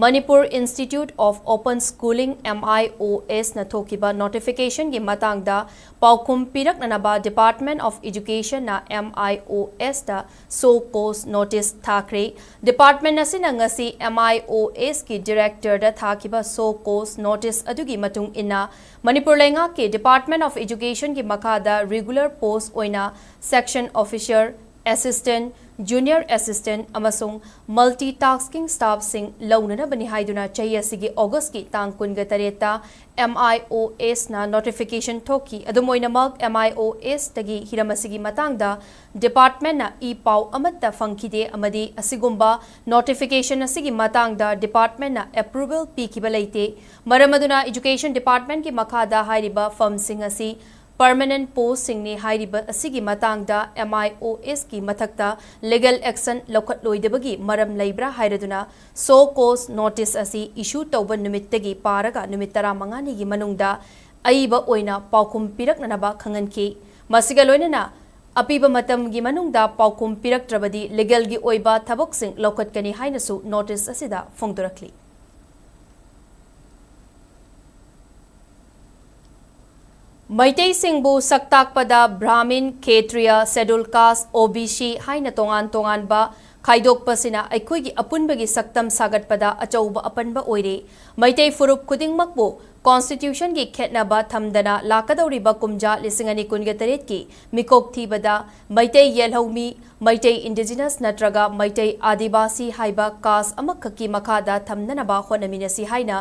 Manipur institute of open schooling MIOSꯅ ꯊꯣꯛꯈꯤꯕ ꯅꯣꯇꯤꯐꯤꯀꯦꯁꯟꯒꯤ ꯃꯇꯥꯡꯗ ꯄꯥꯎꯈꯨꯝ ꯄꯤꯔꯛꯅꯅꯕ ꯗꯤꯄꯥꯔꯠꯃꯦꯟꯠ ꯑꯣꯐ ꯏꯗꯨꯀꯦꯁꯟꯅ MIOSꯗ ꯁꯣ ꯀꯣꯖ ꯅꯣꯇꯤꯁ ꯊꯥꯈ꯭ꯔꯦ ꯗꯤꯄꯥꯔꯠꯃꯦꯟꯠ ꯑꯁꯤꯅ ꯉꯁꯤ MIOSꯀꯤ ꯗꯤꯔꯦꯛꯇꯔꯗ ꯊꯥꯈꯤꯕ ꯁꯣ ꯀꯣꯖ ꯅꯣꯇꯤꯁ ꯑꯗꯨꯒꯤ ꯃꯇꯨꯡ ꯏꯟꯅ ꯃꯅꯤꯄꯨꯔ ꯂꯩꯉꯥꯛꯀꯤ ꯗꯤꯄꯥꯔꯠꯃꯦꯟꯠ ꯑꯣꯐ ꯏꯗꯨꯀꯦꯁꯟꯒꯤ ꯃꯈꯥꯗ ꯔꯤꯒꯨꯂꯔ ꯄꯣꯁꯠ ꯑꯣꯏꯅ section officer assistant junior assistant ꯑꯃꯁꯨꯡ ꯃꯜꯇꯤꯇꯥꯁꯀꯤꯡ ꯁ꯭ꯇꯥꯐꯁꯤꯡ ꯂꯧꯅꯅꯕꯅꯤ ꯍꯥꯏꯗꯨꯅ ꯆꯍꯤ ꯑꯁꯤꯒꯤ ꯑꯣꯒꯁꯠꯀꯤ ꯇꯥꯡ 23ꯇ MIOSꯅ ꯅꯣꯇꯤꯐꯤꯀꯦꯁꯟ ꯊꯣꯛꯈꯤ ꯑꯗꯨꯝ ꯑꯣꯏꯅꯃꯛ MIOSꯇꯒꯤ ꯍꯤꯔꯝ ꯑꯁꯤꯒꯤ ꯃꯇꯥꯡꯗ ꯗꯤꯄꯥꯔꯠꯃꯦꯟꯠꯅ ꯏ-ꯄꯥꯎ ꯑꯃꯠꯇ ꯐꯪꯈꯤꯗꯦ ꯑꯃꯗꯤ ꯑꯁꯤꯒꯨꯝꯕ ꯅꯣꯇꯤꯐꯤꯀꯦꯁꯟ ꯑꯁꯤꯒꯤ ꯃꯇꯥꯡꯗ ꯗꯤꯄꯥꯔꯠꯃꯦꯟꯠꯅ ꯑꯦꯄ꯭ꯔꯨവꯦꯜ ꯄꯤꯈꯤꯕ ꯂꯩꯇꯦ ꯃꯔꯝ ꯑꯗꯨꯅ ꯏꯗꯨꯀꯦꯁꯟ ꯗꯤꯄꯥꯔꯠꯃꯦꯟꯠꯀꯤ ꯃꯈꯥꯗ ꯍꯥꯏꯔꯤꯕ ꯐꯝꯁꯤꯡ ꯑꯁꯤ ꯄꯔꯃꯅꯦꯟꯠ ꯄꯣꯁꯠꯁꯤꯡꯅꯤ ꯍꯥꯏꯔꯤꯕ ꯑꯁꯤꯒꯤ ꯃꯇꯥꯡꯗ MIOSꯀꯤ ꯃꯊꯛꯇ ꯂꯤꯒꯦꯜ ꯑꯦꯛꯁꯟ ꯂꯧꯈꯠꯂꯣꯏꯗꯕꯒꯤ ꯃꯔꯝ ꯂꯩꯕ꯭ꯔꯥ ꯍꯥꯏꯔꯗꯨꯅ ꯁꯣ ꯀꯣꯖ ꯅꯣꯇꯤꯁ ꯑꯁꯤ ꯏꯁꯨ ꯇꯧꯕ ꯅꯨꯃꯤꯠꯇꯒꯤ ꯄꯥꯔꯒ ꯅꯨꯃꯤꯠ 15ꯅꯤꯒꯤ ꯃꯅꯨꯡꯗ ꯑꯏꯕ ꯑꯣꯏꯅ ꯄꯥꯎꯈꯨꯝ ꯄꯤꯔꯛꯅꯅꯕ ꯈꯪꯍꯟꯈꯤ ꯃꯁꯤꯒ ꯂꯣꯏꯅꯅ ꯑꯄꯤꯕ ꯃꯇꯝꯒꯤ ꯃꯅꯨꯡꯗ ꯄꯥꯎꯈꯨꯝ ꯄꯤꯔꯛꯇ꯭ꯔꯕꯗꯤ ꯂꯤꯒꯦꯜꯒꯤ ꯑꯣꯏꯕ ꯊꯕꯛꯁꯤꯡ ꯂꯧꯈꯠꯀꯅꯤ ꯍꯥꯏꯅꯁꯨ ꯅꯣꯇꯤꯁ ꯑꯁꯤꯗ ꯐꯣꯡꯗꯣꯔꯛꯂꯤ ꯃꯩꯇꯩꯁꯤꯡꯕꯨ ꯁꯛꯇꯥꯛꯄꯗ ꯕ꯭ꯔꯥꯍꯃꯤꯟ ꯈꯦꯇ꯭ꯔꯤꯌꯥ ꯁꯦꯗꯨꯜ ꯀꯥꯁꯠ OBC ꯍꯥꯏꯅ ꯇꯣꯉꯥꯟ ꯇꯣꯉꯥꯟꯕ ꯈꯥꯏꯗꯣꯛꯄꯁꯤꯅ ꯑꯩꯈꯣꯏꯒꯤ ꯑꯄꯨꯟꯕꯒꯤ ꯁꯛꯇꯝ ꯁꯥꯒꯠꯄꯗ ꯑꯆꯧꯕ ꯑꯄꯟꯕ ꯑꯣꯏꯔꯦ ꯃꯩꯇꯩ ꯐꯨꯔꯨꯞ ꯈꯨꯗꯤꯡꯃꯛꯄꯨ ꯀꯣꯟꯁꯇꯤꯇ꯭ꯌꯨꯁꯟꯒꯤ ꯈꯦꯠꯅꯕ ꯊꯝꯗꯅ ꯂꯥꯛꯀꯗꯧꯔꯤꯕ ꯀꯨꯝꯖꯥ 2018ꯒꯤ ꯃꯤꯀꯣꯛ ꯊꯤꯕꯗ ꯃꯩꯇꯩ ꯌꯦꯜꯍꯧꯃꯤ ꯃꯩꯇꯩ ꯏꯟꯗꯤꯖꯤꯅꯁ ꯅꯠꯇ꯭ꯔꯒ ꯃꯩꯇꯩ ꯑꯥꯗꯤꯕꯥꯁꯤ ꯍꯥꯏꯕ ꯀꯥꯁꯠ ꯑꯃꯈꯛꯀꯤ ꯃꯈꯥꯗ ꯊꯝꯅꯅꯕ ꯍꯣꯠꯅꯃꯤꯟꯅꯁꯤ ꯍꯥꯏꯅ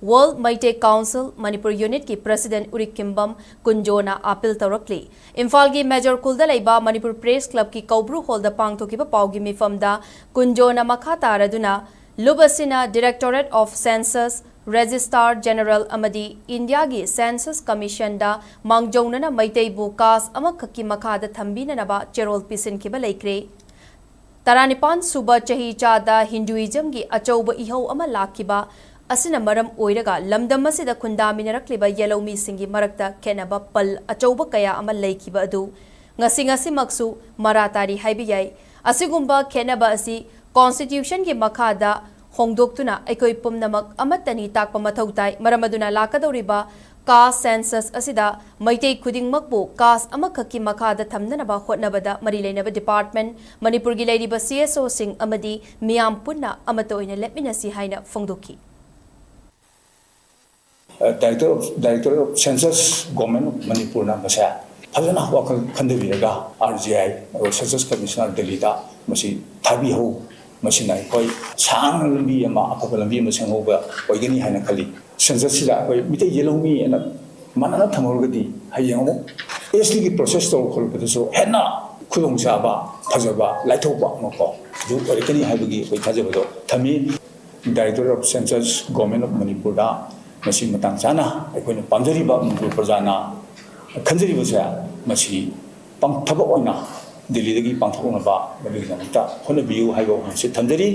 ꯋꯥꯔꯜ ꯃꯩꯇꯩ ꯀꯥꯎꯟꯁꯤꯜ ꯃꯅꯤꯄꯨꯔ ꯌꯨꯅꯤꯠꯀꯤ ꯄ꯭ꯔꯁꯤꯗꯦꯟꯠ ꯎꯔꯤꯛꯀꯤꯝꯕꯝ ꯀꯨꯟꯖꯣꯅ ꯑꯥꯄꯤꯜ ꯇꯧꯔꯛꯂꯤ ꯏꯝꯐꯥꯜꯒꯤ ꯃꯦꯖꯔ ꯈꯨꯜꯗ ꯂꯩꯕ ꯃꯅꯤꯄꯨꯔ ꯄ꯭ꯔꯦꯁ ꯀ꯭ꯂꯕꯀꯤ ꯀꯧꯕ꯭ꯔꯨ ꯍꯣꯜꯗ ꯄꯥꯡꯊꯣꯛꯈꯤꯕ ꯄꯥꯎꯒꯤ ꯃꯤꯐꯝꯗ ꯀꯨꯟꯖꯣꯅ ꯃꯈꯥ ꯇꯥꯔꯗꯨꯅ ꯂꯨꯞ ꯑꯁꯤꯅ ꯗꯤꯔꯦꯛꯇꯣꯔꯦꯠ ꯑꯣꯐ ꯁꯦꯟꯁꯁ ꯔꯦꯖꯤꯁꯇ꯭ꯔꯥꯔ ꯖꯦꯅꯔꯦꯜ ꯑꯃꯗꯤ ꯏꯟꯗꯤꯌꯥꯒꯤ ꯁꯦꯟꯁꯁ ꯀꯃꯤꯁꯟꯗ ꯃꯥꯡꯖꯧꯅꯅ ꯃꯩꯇꯩꯕꯨ ꯀꯥꯁꯠ ꯑꯃꯈꯛꯀꯤ ꯃꯈꯥꯗ ꯊꯝꯕꯤꯅꯅꯕ ꯆꯦꯔꯣꯜ ꯄꯤꯁꯤꯟꯈꯤꯕ ꯂꯩꯈ꯭ꯔꯦ 19 ꯁꯨꯕ ꯆꯍꯤ ꯆꯥꯗ ꯍꯤꯟꯗꯨꯏꯖꯝꯒꯤ ꯑꯆꯧꯕ ꯏꯍꯧ ꯑꯃ ꯂꯥꯛꯈꯤꯕ ꯑꯁꯤꯅ ꯃꯔꯝ ꯑꯣꯏꯔꯒ ꯂꯝꯗꯝ ꯑꯁꯤꯗ ꯈꯨꯟꯗꯥꯃꯤꯟꯅꯔꯛꯂꯤꯕ ꯌꯦꯜꯍꯧꯃꯤꯁꯤꯡꯒꯤ ꯃꯔꯛꯇ ꯈꯦꯟꯅꯕ ꯄꯜ ꯑꯆꯧꯕ ꯀꯌꯥ ꯑꯃ ꯂꯩꯈꯤꯕ ꯑꯗꯨ ꯉꯁꯤꯃꯛꯁꯨ ꯃꯔꯥ ꯇꯥꯔꯤ ꯍꯥꯏꯕ ꯌꯥꯏ ꯑꯁꯤꯒꯨꯝꯕ ꯈꯦꯟꯅꯕ ꯑꯁꯤ ꯀꯣꯟꯁꯇꯤꯇ꯭ꯌꯨꯁꯟꯒꯤ ꯃꯈꯥꯗ ꯍꯣꯡꯗꯣꯛꯇꯨꯅ ꯑꯩꯈꯣꯏ ꯄꯨꯝꯅꯃꯛ ꯑꯃꯠꯇꯅꯤ ꯇꯥꯛꯄ ꯃꯊꯧ ꯇꯥꯏ ꯃꯔꯝ ꯑꯗꯨꯅ ꯂꯥꯛꯀꯗꯧꯔꯤꯕ ꯀꯥꯁꯠ ꯁꯦꯟꯁꯁ ꯑꯁꯤꯗ ꯃꯩꯇꯩ ꯈꯨꯗꯤꯡꯃꯛꯄꯨ ꯀꯥꯁꯠ ꯑꯃꯈꯛꯀꯤ ꯃꯈꯥꯗ ꯊꯝꯅꯅꯕ ꯍꯣꯠꯅꯕꯗ ꯃꯔꯤ ꯂꯩꯅꯕ ꯗꯤꯄꯥꯔꯠꯃꯦꯟꯠ ꯃꯅꯤꯄꯨꯔꯒꯤ ꯂꯩꯔꯤꯕ CSOꯁꯤꯡ ꯑꯃꯗꯤ ꯃꯤꯌꯥꯝ ꯄꯨꯟꯅ ꯑꯃꯠꯇ ꯑꯣꯏꯅ ꯂꯦꯞꯃꯤꯟꯅꯁꯤ ꯍꯥꯏꯅ ꯐꯣꯡꯗꯣꯛꯈꯤ Director of Census Government of Manipur na masa fazana wakal khandabiraga RGI or Census Commissioner Delhi masi thabi ho masi nai koi sang lambi ama afaba lambi ama sanghoba oigani haina khali census sida koi mite yelomi ena manana thamorgadi hayang mo ST ki process to khol padaso hena khudong chaba phajaba laithokba mako du oigani haibagi koi thajabado thami Director of Census Government of Manipur da masi matang chana aikoina pamjariba manipur prajana khanjaribase masi pangthaba oina Delhi dagi pangthoknaba mabigdamta honabiu haibo hansi thamjari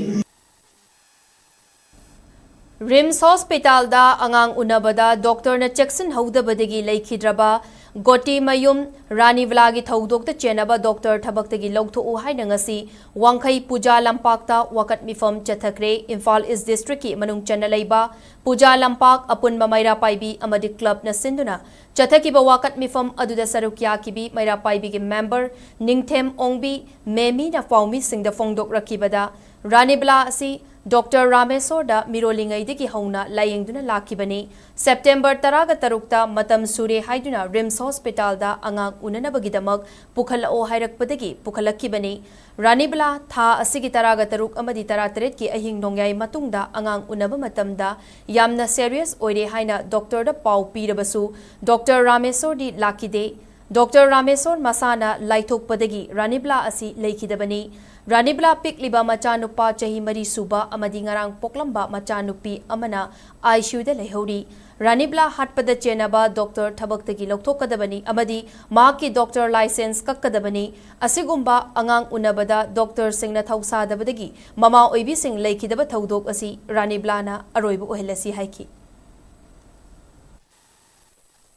Rims Hospital da angang unabada doctor na Jackson Haudabadagi Laikhidraba Goti Mayum Rani Vlagi Thaudok the Chenaba doctor Tabaktagi Lokto Uhai Nangasi Wangkai Puja Lampakta Wakat Mifam Chathakre Imphal is district Manung Chanalaiba Puja Lampak Apun Mamaira Paibi Amadi Club na Sinduna Chathakiba Wakat Mifam Aduda Sarukya Kibi Maira Paibi ki member Ningthem Ongbi Memi na Faumi Sing the Fongdok Rakibada Rani Bla si Dr. Ramesorda Mirolingaidiki Hauna Layengduna Lakibani September Taraga Tarukta Matam Sure Haiduna Rims Hospital da Angang Unanabagidamak Pukhalao Hairakpadagi Pukhalakibani Ranibla Tha Asigi Taraga Taruk Amadi Taratret ki Ahing Nongyay Matungda Angang Unaba Matamda Yamna serious Oide Haina Dr. da Pau Pirabasu Dr. Ramesordi Lakide Dr. Ramesor Masana Laitok Padagi Ranibla Asi Laikidabani Ranibla Pikliba Machanupa Chahi Mari Suba Amadi Ngarang Poklamba Machanupi Amana ICU de Lehori Ranibla Hatpada Chenaba Dr. Tabaktagi Loktokadabani Amadi Maki Dr. License Kakadabani Asigumba Angang Unabada Dr. Singna Thausadabadagi Mama Oibi Sing Laikidaba Thaudok Asi Raniblana Aroibu Ohelasi Haiki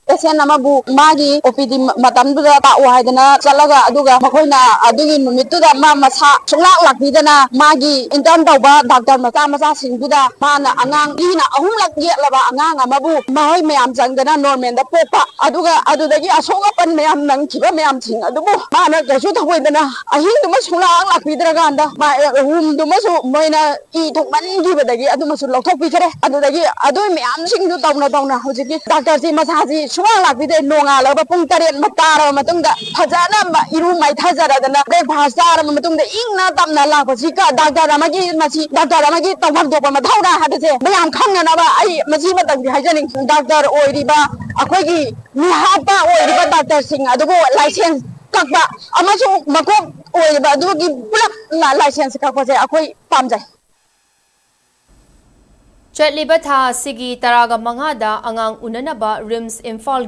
Patient amabu magi OPD matamduda ta waidana chalaga aduga makoina adugi numituda ma masa sunglak lakbidana magi intern tawba doctor macha singduda mana angang ina ahumlak yelaba angang amabu mahoi mayam jangdana normal da popa aduga adudagi asonga pan mayam nang kiba mayam sing adubu mana gasu thawoidana ahin duma sunglak lakbidraga anda ma hum duma su moina I thokman gibadagi aduma su lokthok pikare adudagi adu mayam singdu tawna hojiki doctor ji masaji Suang lakbide nonga laba pung taret matara matungda phajana iru mai thajaradana breakfast chara matungda ingna tamna lakpasika doctor amagi masi doctor amagi tawhak dopa mathauda hadase mayam khangna ba ai masi matangdi haijaning doctor oiriba akoigi mihapa oiriba doctor sing adugo license kakba amasu makok oiriba adugi pulak license kakpase akoi pamjai Chatliba Tha Sigi Taraga Mangada Angang Unanaba Rims Imphal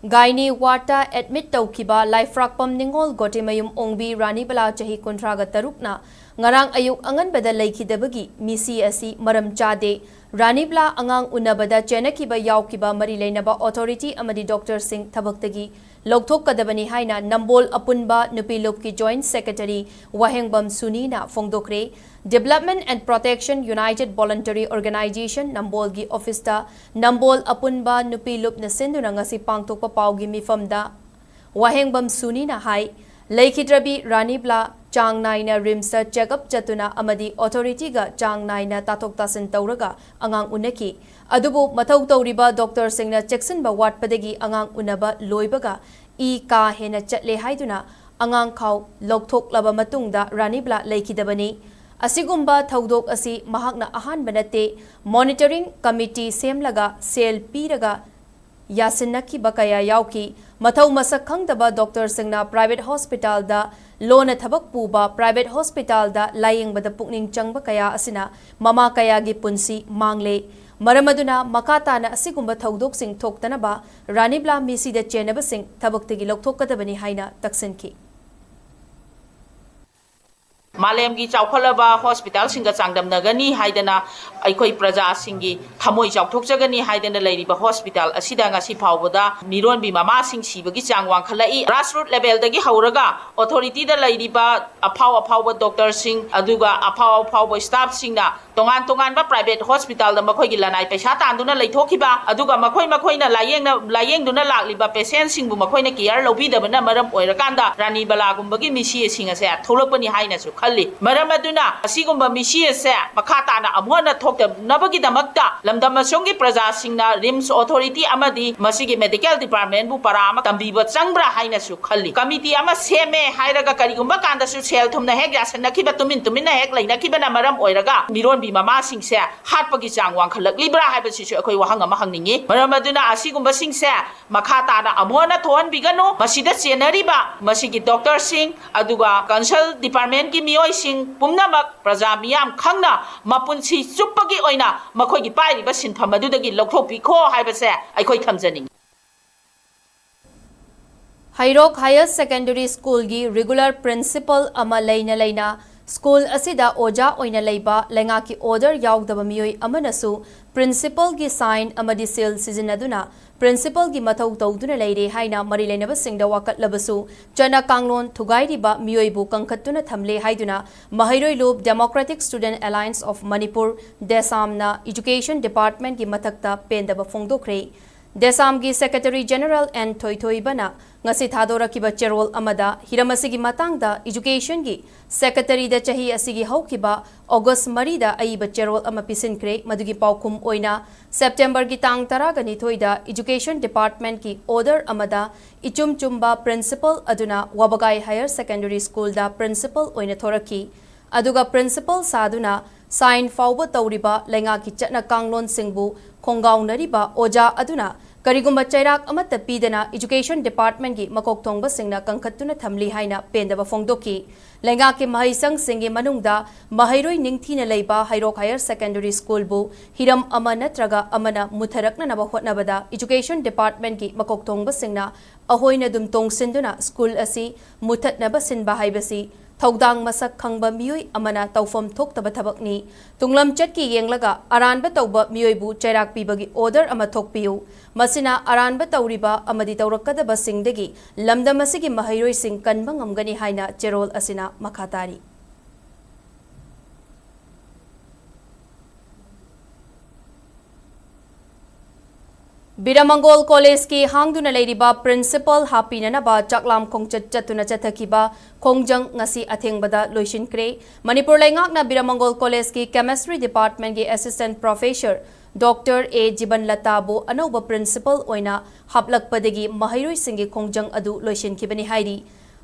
Gaini Wata Admit Taukiba Life Rakpam Ningol Gotimayum Ongbi Rani Bala Chahi Kontraga Tarukna Ngarang Ayuk Angan Bada Laikidabagi Misi Asi Maram Chade Rani Bala Angang Unabada Chenakiba Yaukiba Marilainaba Authority Amadi Dr. Singh Tabaktagi Lokthok Kadabani Haina Nambol Apunba Nupilopki Joint Secretary Wahengbam Sunina Fongdokre Development and Protection United Voluntary Organization Nambolgi Office Nambol Apunba Nupilup na Sinduna ngasi pangtokpa paugi mifamda Wahengbam Sunina Hai Laikhidrabi Ranibla Chang Naina Rimsa Checkup Chatuna Amadi Authority ga Chang Naina Tatok Tasin Tauraga Angang Unaki Adubu Matau Tauriba Dr. Singna Jackson ba Watpadagi Angang Unaba Loibaga I ka hena chatle haiduna Angang Khau Lokthok laba matungda Ranibla Laikhidabani Asigumba Thaudok Asi Mahakna Ahan Banate Monitoring Committee Semlaga Sel Piraga Yasinaki Bakaya Yauki Matau Masakhang Daba Dr. Singna Private Hospital da Lona Thabak Puba Private Hospital da Laying Bada Pukning Changba Kaya Asina Mama Kaya Gi Punsi Mangle Maramaduna Makatana Asigumba Thaudok Sing Thoktanaba Ranibla Misi da Chenaba Sing Thabaktagi Loktokadabani Haina Taksinki Malem gi chawkhalaba hospital singa changdam nagani haidana aikoi praja singi thamoi chawthok jagani haidana leiriba hospital asida ngasi phawboda miron bi mama sing sibagi changwang khalai grassroots level dagi hauraga authority da leiriba aphaw doctor sing aduga aphaw staff singna tongan ba private hospital da makhoi gi lanai paisa tanduna leithokhiba aduga makhoi na layeng duna lakliba patient sing bu makhoi na care lobi da bana maram oirakanda rani bala gumbagi misi singa se tholopani haina su Maramaduna, Asigumba Mishia se, Makata na Amona talked Nabagi Damakta, Lamdamasongi Praza Singna, Rims Authority Amadi, Masigi Medical Department, Buparama, Tambiba Sangbra Haina Sukali. Committee Ama Seme, Hairaga Karigumba Kanda Susel, Tum the Hegas and Nakiba Tumina Hek, like Nakibana Maram Oiraga, Miron be Mama Sing se, Hatpagizang Wankalak, Libra Habasisu Koyahanga Mahangi, Maramaduna, Asigumba Sing se, Makata na Amona Toan Bigano, Masida Sienariba, Masigi Dr. Singh, Aduga, Council Department Kimi. Sing Pumnamak Praja Miyam Khangna Mapunsi Supagi Oina Makogi Pai Basin Pamadudagi Loktopi Ko Hibase Aikoi Kamzaning Hairok Higher Secondary School gi regular principal ama Laina School asida oja oina leiba lengaki order yaugdaba miyoi amanasu principal gi sign amadi seal sizinaduna principal gi mathau tawduna leire haina mari leinaba singda wakat labasu chana kanglon thugairiba miyoi bu kangkhatuna thamle haiduna mahairoi lob Democratic Student Alliance of Manipur desamna education department gi mathakta pendaba fongdokre Desam gi Secretary General and Thoithoi Bana ngasi thadora cherol amada hiramasi matangda education gi secretary da chahi asigi haukiba August marida aiba cherol ama pisinkre madugi paukum oina September gi tang taragani thoida education department ki order amada ichum chumba principal aduna Wabagai Higher Secondary School da principal oina thoraki aduga principal saduna sign fawba tawriba lenga ki chatna kanglon singbu khongaunariba oja aduna Karigumba Chairak amata pidana education department gi makok thongba singna kangkhatuna thamli haina pendaba fongdoki lenga ki mahaisang singi manungda mahairoi ningthina leiba Hairok Higher Secondary School bu hiram ama natraga amana mutharakna naba hotnabada education department gi makok thongba singna ahoina dum tongsinduna school asi muthatnaba sinba haibasi Thaudang masak khangba miyoi amana tawfam thoktaba thabakni tunglam chatki yenglaga aranba tawba miyoibu chairak pibagi order ama thokpiyu masina aranba tawriba amadi tawrakadaba singdagi lamdamasigi mahairoi sing kanba ngamgani haina cherol asina makhatari Biramangol College ki hangduna leiriba principal hapinanaba chaklam khongchat chatuna chathakiba khongjang ngasi athengbada loisinkre Manipur laingakna Biramangol College ki chemistry department ki assistant professor Dr. A. Jiban Latabu anauba principal oina haplakpadagi mahairoi singi khongjang adu loisinkibani hairi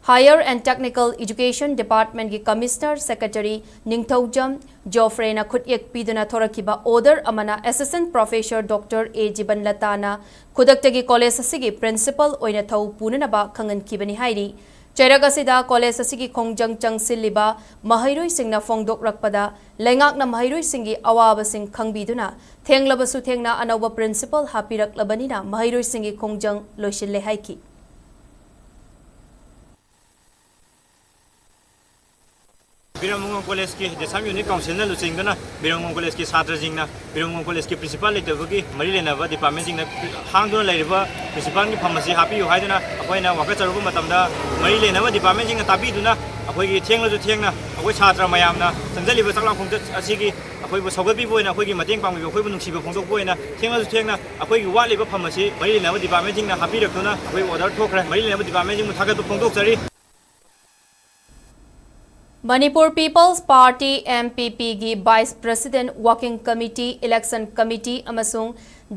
Higher and Technical Education Department ki Commissioner Secretary Ningthaujam Joffrey na khutyek piduna thorakiba order amana Assistant Professor Dr. A. Jiban Latana khudaktagi college asigi principal oina thau punanaba khangan kibani hairi Chairagasida college asigi khongjang changsilliba mahairoi singna fongdok rakpada lengakna mahairoi singi awaba sing khangbiduna thenglabasu thengna anauba principal hapirak labanina mahairoi singi khongjang loisille haiki Biramangol College की जैसा unit council ने लुचिंगना Biramangol College की छात्र जिंगना Biramangol College की principal लेते हुए की मरी लेना वा डिपार्टमेंट जिंगना हांगदों लेरिबा प्रिंसिपल की फार्मेसी हापी यू हाइदना अकोई ना वाक़ चरुबु मतमदा मरी लेना वा डिपार्टमेंट जिंगना ताबी दुना अकोई की थेंग लजु थेंगना अकोई छात्र मयामना संजलिबा चकला खोंगत असिगी अकोई बु सौगबी बोइना अकोई की मतेंग पांगबी अकोई बु नुंसीबा खोंगदोक बोइना थेंग लजु थेंगना अकोई की वालिबा फार्मेसी मरी लेना वा डिपार्टमेंट जिंगना हापी रखदुना अकोई ऑर्डर थोखरे मरी लेना वा डिपार्टमेंट जिंगना थागत खोंगदोक चरी Manipur People's Party MPP gi Vice President Working Committee Election Committee amasung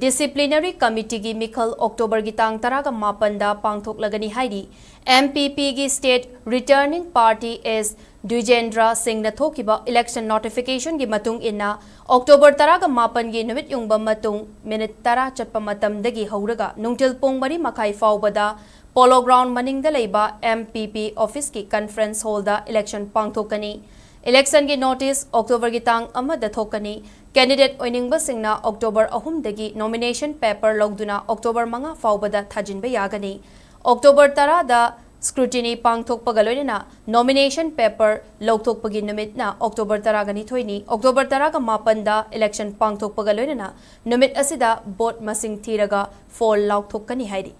Disciplinary Committee gi Mikhal October gi tang taraga mapanda pangthok lagani hairi MPP gi State Returning Party is Dujendra Singh na thokiba election notification gi matung inna October taraga mapan gi numit yungba matung minute tara chatpa matam dagi hauraga nungtil pung mari makai faubada Polo Ground Maningda Leiba MPP Office ki Conference Hall da election pangthokani election gi notice October gi tang amada thokani candidate oiningba singna October 3 dagi nomination paper logduna October 5 faubada thajinba yagani October 10 da scrutiny pangthokpaga loinana nomination paper logthokpagi numit na October 10 gani thoini October 10 ga mapan da election pangthokpaga loinana numit asida vote masing thiraga fall logthokani hairi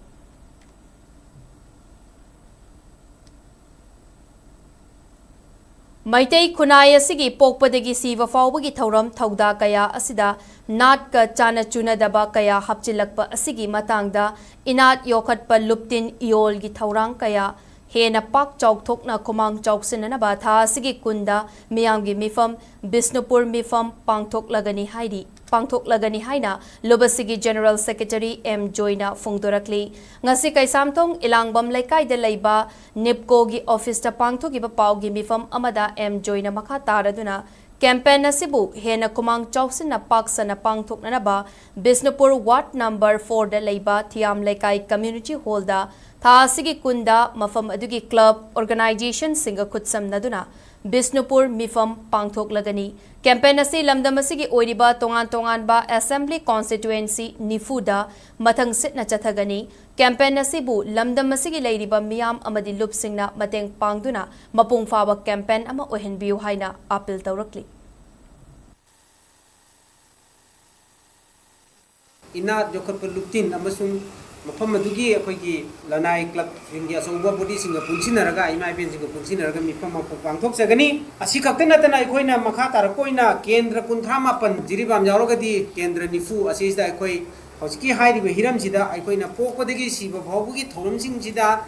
Maitai Khunai asigi pokpadagi siva fawbagi thauram thauda kaya asida nat ka chana chuna daba kaya hapchilakpa asigi matangda inat yokhatpa luptin iol gi thaurang kaya hena pak chawk thokna khumang chawksinana ba tha asigi kunda miyamgi mifam Bisnupur mifam pangthok lagani haina lobasigi General Secretary M Joina Fungdorakli ngasi kaisamthong ilangbam laikai da leiba Nipco gi office ta pangthogi ba pau gi mifam amada M Joina makha taraduna campaign asibu hena kumang chawsina paksana pangthokna ba Bisnupur Ward number 4 da leiba Thiam Laikai Community Hall da tha asigi kunda mafam adugi club organization singa khutsam naduna Bisnupur Mifam Pangthoklagani. Campaign asi lamdam asigi oiriba tongan ba Assembly Constituency Nifuda mathang sitna chathagani. Campaign asibu lamdam asigi leiriba miyam amadi lupsingna mateng pangduna mapung faba campaign ama ohenbiu haina appeal tawrakli. Ina jokot perluktin amasung mafam adugi akoigi lanai club singi asongba body singa punsinaraga ima pen singa punsinaraga mifam pangthok sagani asi kaktena tana akoina makha tarakoina kendra kunthama pan jiribam jarogadi kendra nifu asi da akoi hosiki hairibe hiram sida akoina pokpodagi siba bhawbugi thorum sing sida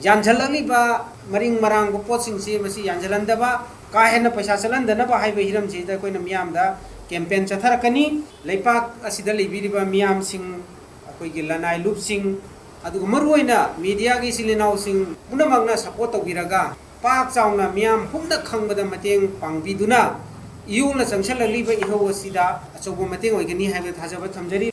yanjalali ba maring marang go potsing si masi yanjalanda ba ka hena paisa salanda na ba haibe hiram sida akoina miyam da campaign chatharakani leipak asida leibiriba miyam sing akoigi lanai loop sing aduga maruoina media gi silinau sing punamagna support tawiraga pak chauna miyam humna khangbada mateng pangbiduna iuna changsalaliba iho asida achobo mateng oigani haiba thajaba thamjari.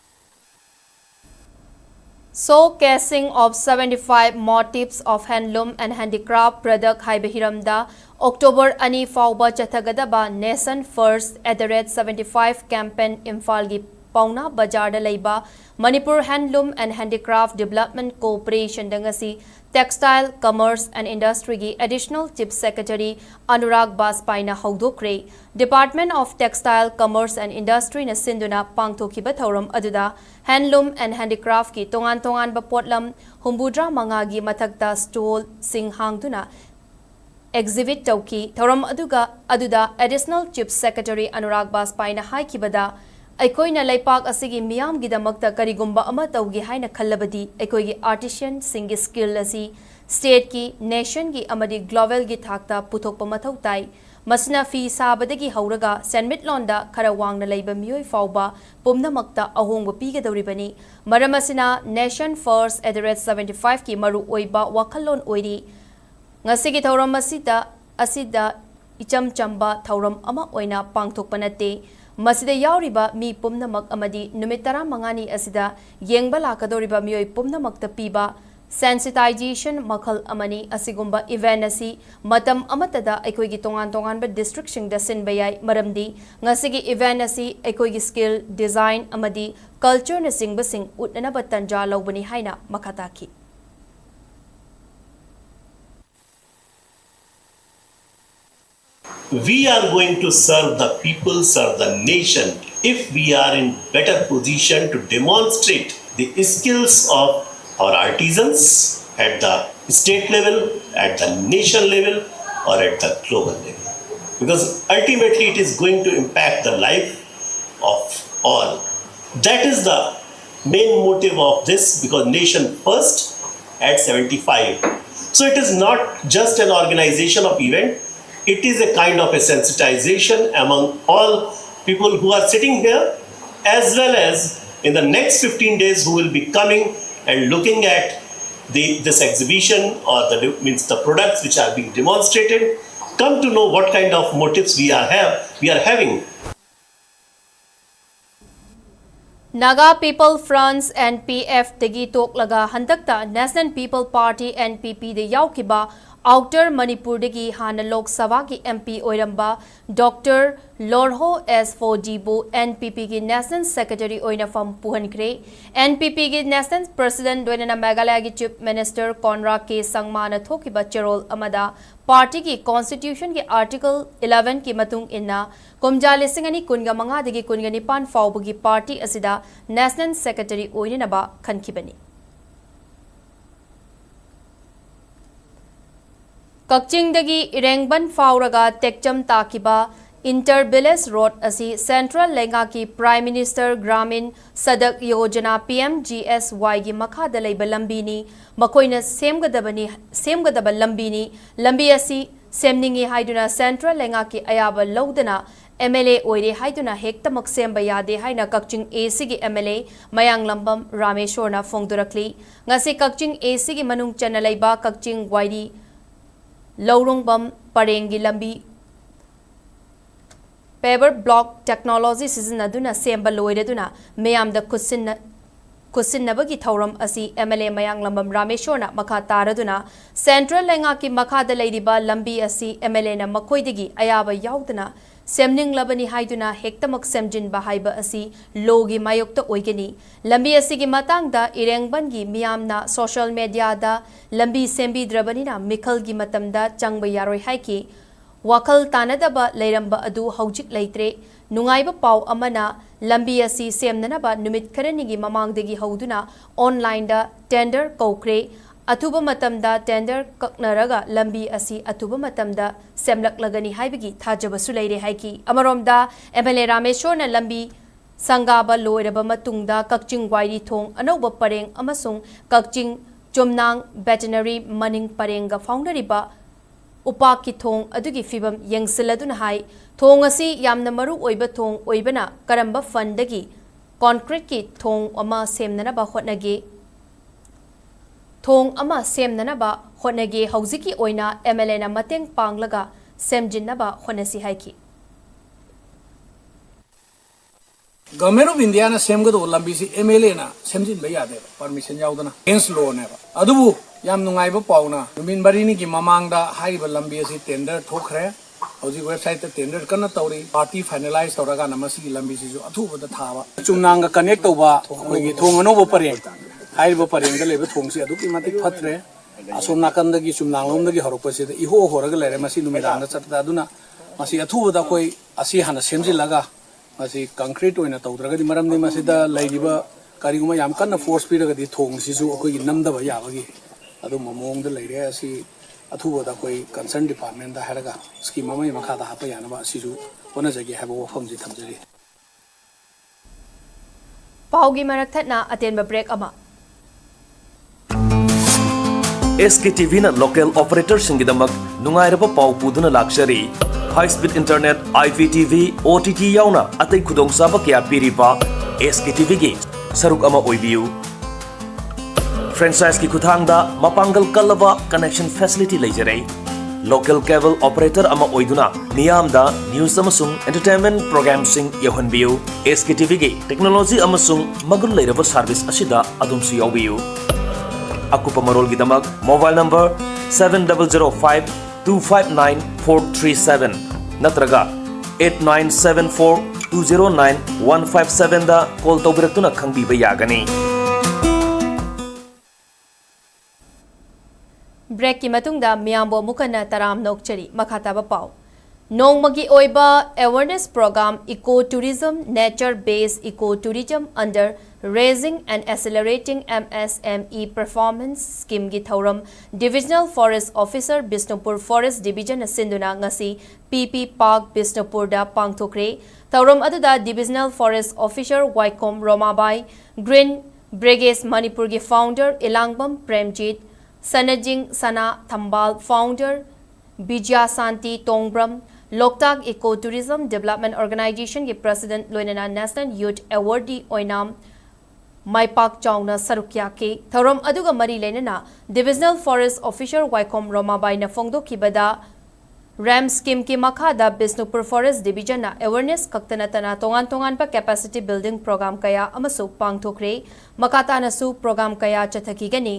Showcasing of 75 motifs of handloom and handicraft product Haibehiramda October Ani Fauba Chathagadaba Nation First @75 campaign Imphal gi Pauna Bajar da Leiba Manipur Handloom and Handicraft Development Corporation dangasi Textile, Commerce and Industry gi Additional Chief Secretary Anurag Baspaina Haudokre Department of Textile, Commerce and Industry na sinduna pangthokiba thauram aduda Handloom and Handicraft ki tongan ba potlam humbudra manga gi mathakta stall sing hangduna exhibit tauki thauram aduda Additional Chief Secretary Anurag Baspaina haikibada Aikoina Laipak asigi miyam gidamakta karigumba ama tawgi haina khallabadi aikoigi artisan singi skill asi state ki nation ki amadi global gi thakta puthokpa mathau tai masna fi sabadagi hauraga senmitlonda khara wangna leiba miyoi fauba pumnamakta ahongba pigadoribani maramasina Nation First @75 ki maru oiba wakhallon oiri ngasigi thauram asida icham chamba thauram ama oina pangthokpa nate Masida yauriba mi pumnamak amadi numitara mangani asida yengba lakadoriba miyoi pumnamak tapiba sensitization makhal amani asigumba event asi matam amatada aikoigi tongan ba district sing da sinbayai maramdi ngasigi event asi aikoigi skill design amadi culture na singba sing utnana batanja lawbani haina makataki We are going to serve the people, serve the nation, if we are in better position to demonstrate the skills of our artisans at the state level, at the nation level, or at the global level. Because ultimately it is going to impact the life of all. That is the main motive of this, because nation first @75. So it is not just an organization of event. It is a kind of a sensitization among all people who are sitting here, as well as in the next 15 days who will be coming and looking at this exhibition or the products which are being demonstrated, come to know what kind of motives we are having. Naga People Fronts NPF Tegi Toklaga Handakta National People Party NPP de Yaukiba Outer Manipur degi Hana Lok Sabha ki MP Oiramba Dr. Lorho S4Jibo NPP ki National Secretary Oina Fam Puhankre NPP ki National President Doinana Meghalaya ki Chief Minister Konra K Sangmana Thokiba Cherol Amada Party ki Constitution ki Article 11 ki Matung Inna Kumja Lisingani Kunga Manga degi Kunga Nipan Faubugi Party Asida National Secretary Oinaba Kankibani Kakching dagi Irengban Fauraga Tekcham Takiba Inter-Village Road asi Central Lenga ki Prime Minister Gramin Sadak Yojana PMGSY gi makhada leiba lambini makoina semgadaba lambini lambi asi semningi haiduna Central Lenga ki ayaba lodana MLA oire haiduna hektamak semba yade haina Kakching AC gi MLA Mayang Lambam Rameshwarna Fongdurakli ngasi Kakching AC gi manung chana leiba Kakching Waidi Laurungbam Parengi Lambi Paver Block Technology Season Aduna Semba Loiduna Mayam the Kusin खुसिन्नबगी थौरम असी MLA मयांग Lambam रामेश्वरना मखा तारदुना central लेंगाकी मखादा लैरिबा लंबी असी MLA ना मखोइदगी अयाबा याउदना सेमनिंगलबनी हाइदुना हेक्तमक सेमजिनबा हाइबा असी लोगी मायोक्ता ओइगनी लंबी असीगी मतांगदा इरेंगबनगी मियामना social मीडियादा लंबी सेम्बिद्रबनिना मिखलगी मतमदा चंगबा यारोय हाइकी वाखल तानदबा लैरंबा अदु हौजिक लैत्रे नुंगाइबा पाव अमना लंबी असी सेमननबा नुमित खरनिगी ममांगदगी हौदुना ऑनलाइन दा टेंडर कौख्रे अथुबा मतमदा टेंडर कक्नरगा लंबी असी अथुबा मतमदा सेमलकलगनी हाइबगी थाजबसु लैरे हाइकी अमरोमदा MLA रामेश्वरना लंबी संगाबा लोइरबा मतुंगदा कक्चिंग वाइरी थोंग अनौबा परेंग अमसुंग कक्चिंग चुमनांग वेटनरी मनिंग परेंगा फाउंडरिबा उपाकी थोंग अदुगी फिबम यंगसिलदुना हाई थोंग असी यामना मरु ओइबा थोंग ओइबना करंबा फंडगी कॉन्क्रीट की थोंग अमा सेमननबा होटनगे थोंग अमा सेमननबा होटनगे हौजिकी ओइना MLA ना मतेंग पांगलगा सेमजिननबा होनसी हाइकी गवर्नमेंट ऑफ इंडिया ना सेमगदो लंबी से MLA ना सेमजिन बे यादे परमिशन याउदना अगेंस्ट लॉ नेबा अदुबु याम नुंगाइबा पाउना नुमिन बरिनी की ममांगदा हाइबा लंबी असी टेंडर थोखरे हौजी वेबसाइट टेंडर कन्ना तौरी पार्टी फाइनलाइज तौरगा नमसी लंबी सिजु अथुबदा थाबा चुमनांग कनेक्ट तौबा अखोगी थोंग अनोबो परेंग हाइबा परेंग लेबा थोंगसी अदुकी मते फत्रे असोम नाकंदगी चुमनांग लोमदगी हरपसिदा इहो होरगा लेरे मसी नुमिदांग चटदा अदुना मसी अथुबदा कोई असी हाना सेमजिलगा मसी कंक्रीट ओइना तौद्रगदी मरमदि मसीदा लैगिबा करिगुमा याम कन्ना फोर्स पिरगदी थोंगसिजु अखोगी नमदबा याबगी अदु ममोंग द लैरे असी अथुबदा कोई कंसर्न डिपार्टमेंट दा हरगा स्कीम अमय मखादा हापा यानबा असिजु ओनजगी हाबो वफमजि थमजरी पाउगी मरथना अतेनबा ब्रेक अमा SKTV na local operator singidamak nungairaba pau puduna lakshari high speed internet IPTV OTT yauna atai khudong saba kya piriba SKTV gi saruk ama oibiu franchise ki khuthangda mapangal kalaba connection facility leijare local cable operator ama oiduna niyamda news amasung entertainment program sing yohanbiu SKTV gi technology amasung magul leiraba service asida adumsi yawiu akupa marol gidamak mobile number 7005259437 natraga 8974209157 da call tawbiratuna khangbiba yagani break की मतुंगदा मियामबो मुकना तराम नोकचरी मखाताबा पाव नोंगमगी ओइबा awareness programme eco tourism nature based eco tourism under raising and accelerating MSME performance scheme की थौरम divisional forest officer Bishnupur forest division सिंधुना ngasi PP पार्क बिष्णुपुर दा पांगथोखरे थौरम अदुदा divisional forest officer Waikhom Romabai green brigades Manipur की founder Elangbam Premjit Sanajing Sana Thambal founder Bijaya Shanti Tongbram Loktak eco tourism development organisation के president लोइना national youth awardee Oinam Maipak चाउना सरुकिया के थौरम अदुगा मरी लेना divisional forest officer Waikhom Romabai न फोंगदोखिबदा रैम स्कीम की मखादा बिष्णुपुर फॉरेस्ट डिवीजन अवेयरनेस कक्तनतना तोंगान तोंगान पर कैपेसिटी बिल्डिंग प्रोग्राम कया अमसु पांगथोखरे मखातानसु प्रोग्राम कया चथकीगनी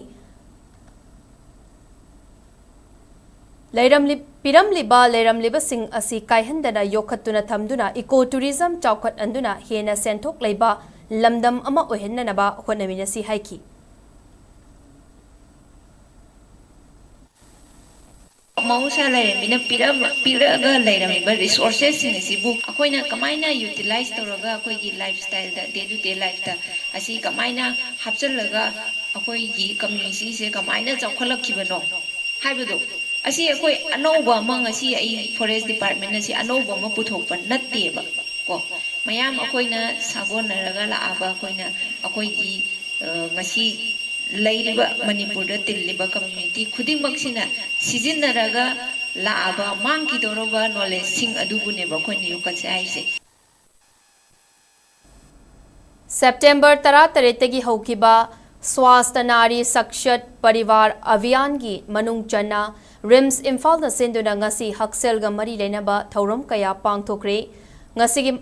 पिरमलिबा असी कायहंदना योखत्तुना थमदुना इको टूरिज्म चौखट अंदुना हेना सेंथोक लेबा लमदम अमा ओहेन्ननबा होनमिनसी हाइकी मौसा लेरमिना पिरगा लेरमिबा रिसोर्सेस सिंगसिबु अखोइना कमाइना यूटिलाइज तौरगा अखोइगी लाइफस्टाइल दा डे टू डे लाइफ दा असी कमाइना हापचलगा अखोइगी कम्युनिटी से कमाइना चौखलखिबनो हाइबदो असी अखोइ अनौबा मंग असी आई फॉरेस्ट डिपार्टमेंट असी अनौबा म पुथोकपा नत्तेबा को मयाम अखोइना सागोनरगा लाआबा अखोइना अखोइगी ngasi लैरिबा मणिपुर दा तिल्लिबा कम्युनिटी खुदिंगमक्सिना सिजिन्नरगा लाआबा मांगकिदोरबा नॉलेज सिंग अदुबुनेबा अखोइना युकatse आइसे सेप्टेम्बर 13 हौकिबा स्वास्थ्य नारी सक्षत परिवार अभियान की मनुंग चन्ना रिम्स इम्फाल सेंदुना ngasi हक्सेलगा मरी लेनबा थौरम कया पांगथोखरे ngasi की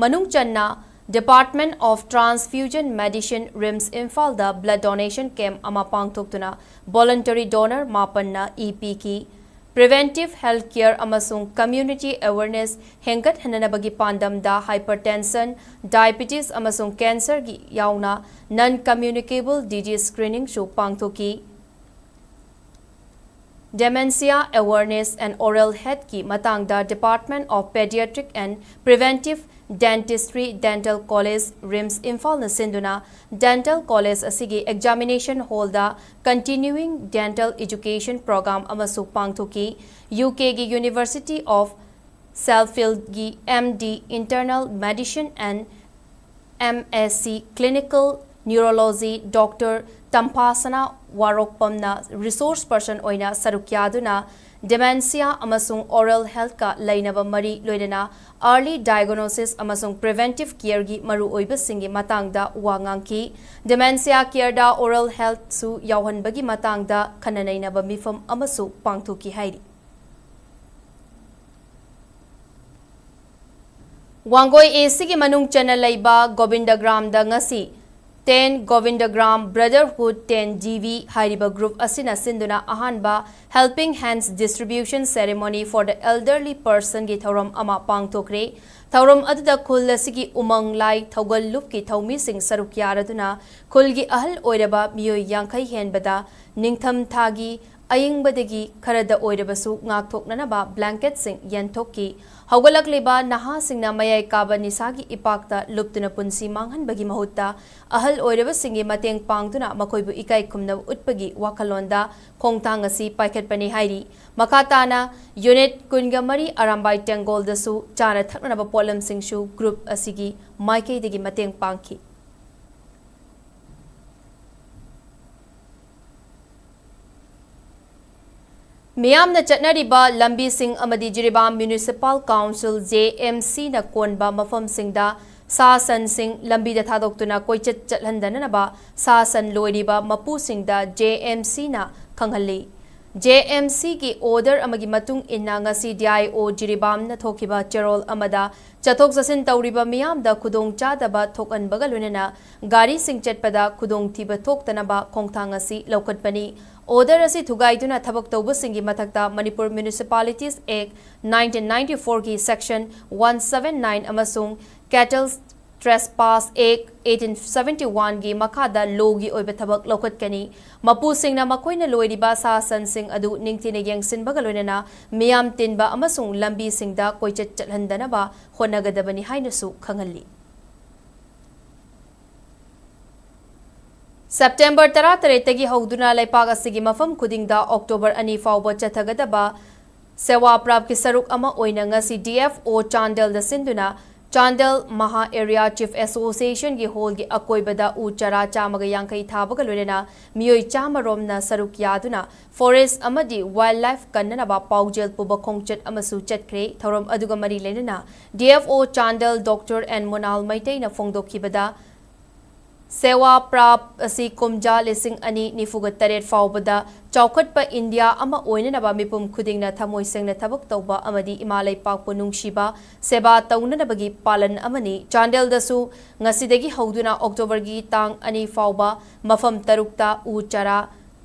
मनुंग चन्ना Department of Transfusion Medicine RIMS Imphal da blood donation camp ama pangthoktuna voluntary donor mapanna EP ki preventive health care amasung community awareness hengat hananabagi pandam da hypertension, diabetes amasung cancer gi yauna non communicable disease screening shu pangthoki. Dementia Awareness and Oral Health ki matangda Department of Pediatric and Preventive Dentistry Dental College RIMS Imphal na sinduna Dental College asigi examination hall da continuing dental education program amasu pangthoki UK gi University of Sheffield gi MD Internal Medicine and MSc Clinical Neurology Dr. Tampasana Warokpamna resource person oina sarukyaduna dementia amasung oral health ka lainaba mari loidana early diagnosis amasung preventive care gi maru oiba singi matangda wangangki dementia care da oral health su yawhanbagi matangda khananainaba mifam amasu pangthuki hairi. Wangoi AC gi manung chana laiba Govindagram da ngasi 10 Govindagram Brotherhood 10 GV Hariba Group Asina Sinduna Ahanba Helping Hands Distribution Ceremony for the Elderly Person gi Thauram ama pangthokre Thauram aduda khul asigi umang lai thogal lup ki thaumi sing saruk yaraduna khul gi ahal oiraba miyoi yankhai henbada ningtham thagi ayingbadagi kharada oirabasu ngakthoknanaba blanket sing yanthokki Haugalakliba naha singna mayai kaba nisagi ipakta luptuna punsi manghanbagi mahutta ahal oiraba singi mateng pangtuna makoibu ikai khumna utpagi wakalonda khongthang asi paikhatpani hairi makatana unit kunga mari arambai tengol dasu chana thaknaba polam singshu group asigi maikai degi mateng pangki. Miyamna chatnariba lambi sing amadi Jiribam Municipal Council JMC na konba mafam singda sa san sing lambi da thadoktuna koichat chathandanaba sa san loiriba mapu singda JMC na khanghalli. JMC ki order amagi matung inna ngasi DIO Jiribam na thokiba cherol amada chathok sasin tauriba miyam da khudong chadaba thokan bagalunena gari sing chatpada khudong thiba thoktanaba khongthang asi laukatpani. Order asi thugaiduna thabak tawba singi mathakta Manipur Municipalities Act 1994 ki section 179 amasung Cattle Trespass Act 1871 gi makhada logi oiba thabak lokatkani mapu singna makoina loiriba sa san sing adu ningthine yengsin bagalonena miyam tinba amasung lambi singda koichat chathandanaba honagadabani hainasu khangalli. September 13 tagi hauduna laipak asigi mafam khudingda October 2 fauba chathagadaba sewa prab ki saruk ama oina ngasi DFO Chandel da sinduna Chandel Maha Area Chief Association gi hol gi akoibada u chara chamaga yankai thabaga lorena miyoi chamaromna saruk yaduna forest amadi wildlife kannana paujel puba khongchat amasu chatkre thorom aduga mari lenana DFO Chandel Dr. N Monal Maitei na fongdokhibada Sewa Prab asi kumja lising ani nifuga taret faubada chaukhatpa India ama oinanaba mipum khudingna thamoi sengna thabak tawba amadi imalai pakpu nungshiba seba taunanabagi palan amani Chandel dasu ngasidagi hauduna October gi tang ani fauba mafam tarukta u chara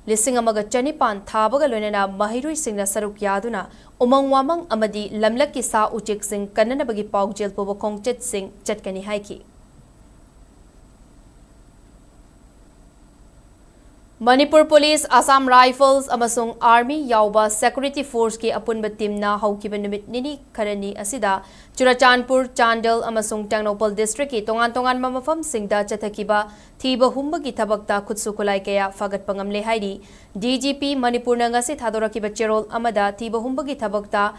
lising amaga chanipan thabaga loinana mahirui singna saruk yaduna umang wamang amadi lamlaki sa uchik sing kannanabagi paujel puba khongchet sing chatkani haiki. Manipur Police, Assam Rifles, amasung Army yauba Security Force ki apunba team na haukiba numit nini karani asida Churachandpur, Chandel, amasung Tengnopal District ki tongan mamafam singda chathakiba thiba humba ki thabakta khutsukulai kaya fagat pangamle hairi DGP Manipur na ngasi thadorakiba cherol amada thiba humba ki thabakta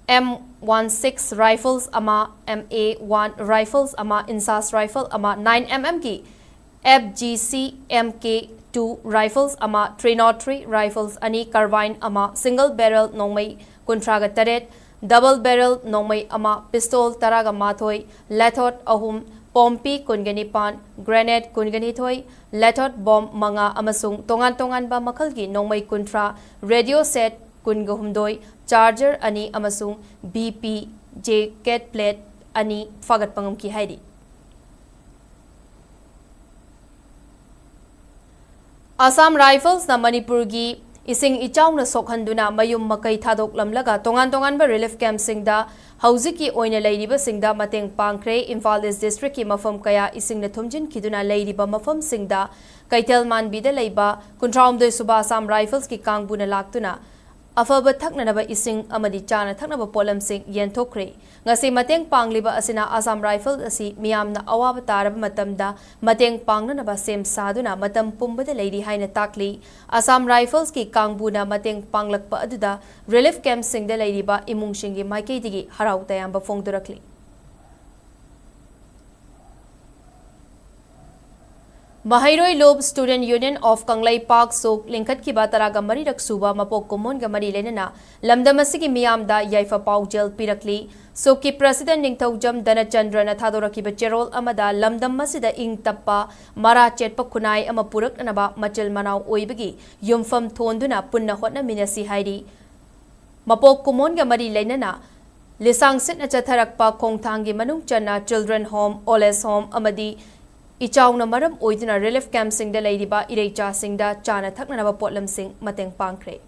M16 rifles ama MA1 rifles ama Insas rifle ama 9mm ki FGC MK2 rifles ama 303 rifles ani carbine ama single barrel nongmai kuntraga taret double barrel nongmai ama pistol taraga mathoi lethot ahum pompi kungani grenade kungani thoi lethot bomb manga amasung tongan ba makhalgi nongmai kuntra radio set kunga humdoi charger ani amasung BP J cat plate ani fagat pangam ki haidi Assam Rifles na Manipur gi ising ichaw na sokhanduna mayum makai thadok lamlaga tongan ba relief camp singda hauziki oina leiriba singda mateng pangkre Imphal East District ki mafam kaya ising na thumjin khiduna leiriba mafam singda kaitel manbida leiba kuntraumdoi suba Assam Rifles ki kangbuna laktuna afaba thaknanaba ising amadi chana thaknaba polam sing yenthokre ngasi mateng pangliba asina Assam Rifles asi miyamna awaba taraba matamda mateng pangnanaba sem saduna matam pumbada leiri haina takli Assam Rifles ki kangbuna mateng panglakpa aduda relief camp singda leiriba imung singi maikei digi harau tayamba fongdurakli Mahairoi Lob Student Union of Kanglai Park Sok Lingkat ki bataraga mari raksuba mapok kumon ga mari lenana lamdamasigi miyamda yaifa paujel pirakli Sok ki President Ningthaujam Dhanachandra na thadoraki ba cherol amada lamdamasida ing tappa mara chetpa kunai ama purak anaba machel manau oibagi yumfam thonduna punna hotna minasi hairi mapok kumon ga mari lenana lisang sit na chatharakpa khongthangi manung channa children home oles home amadi Ichawna maram oiduna relief camp singda leiriba ireicha singda chana thaknanaba potlam sing mateng pangkre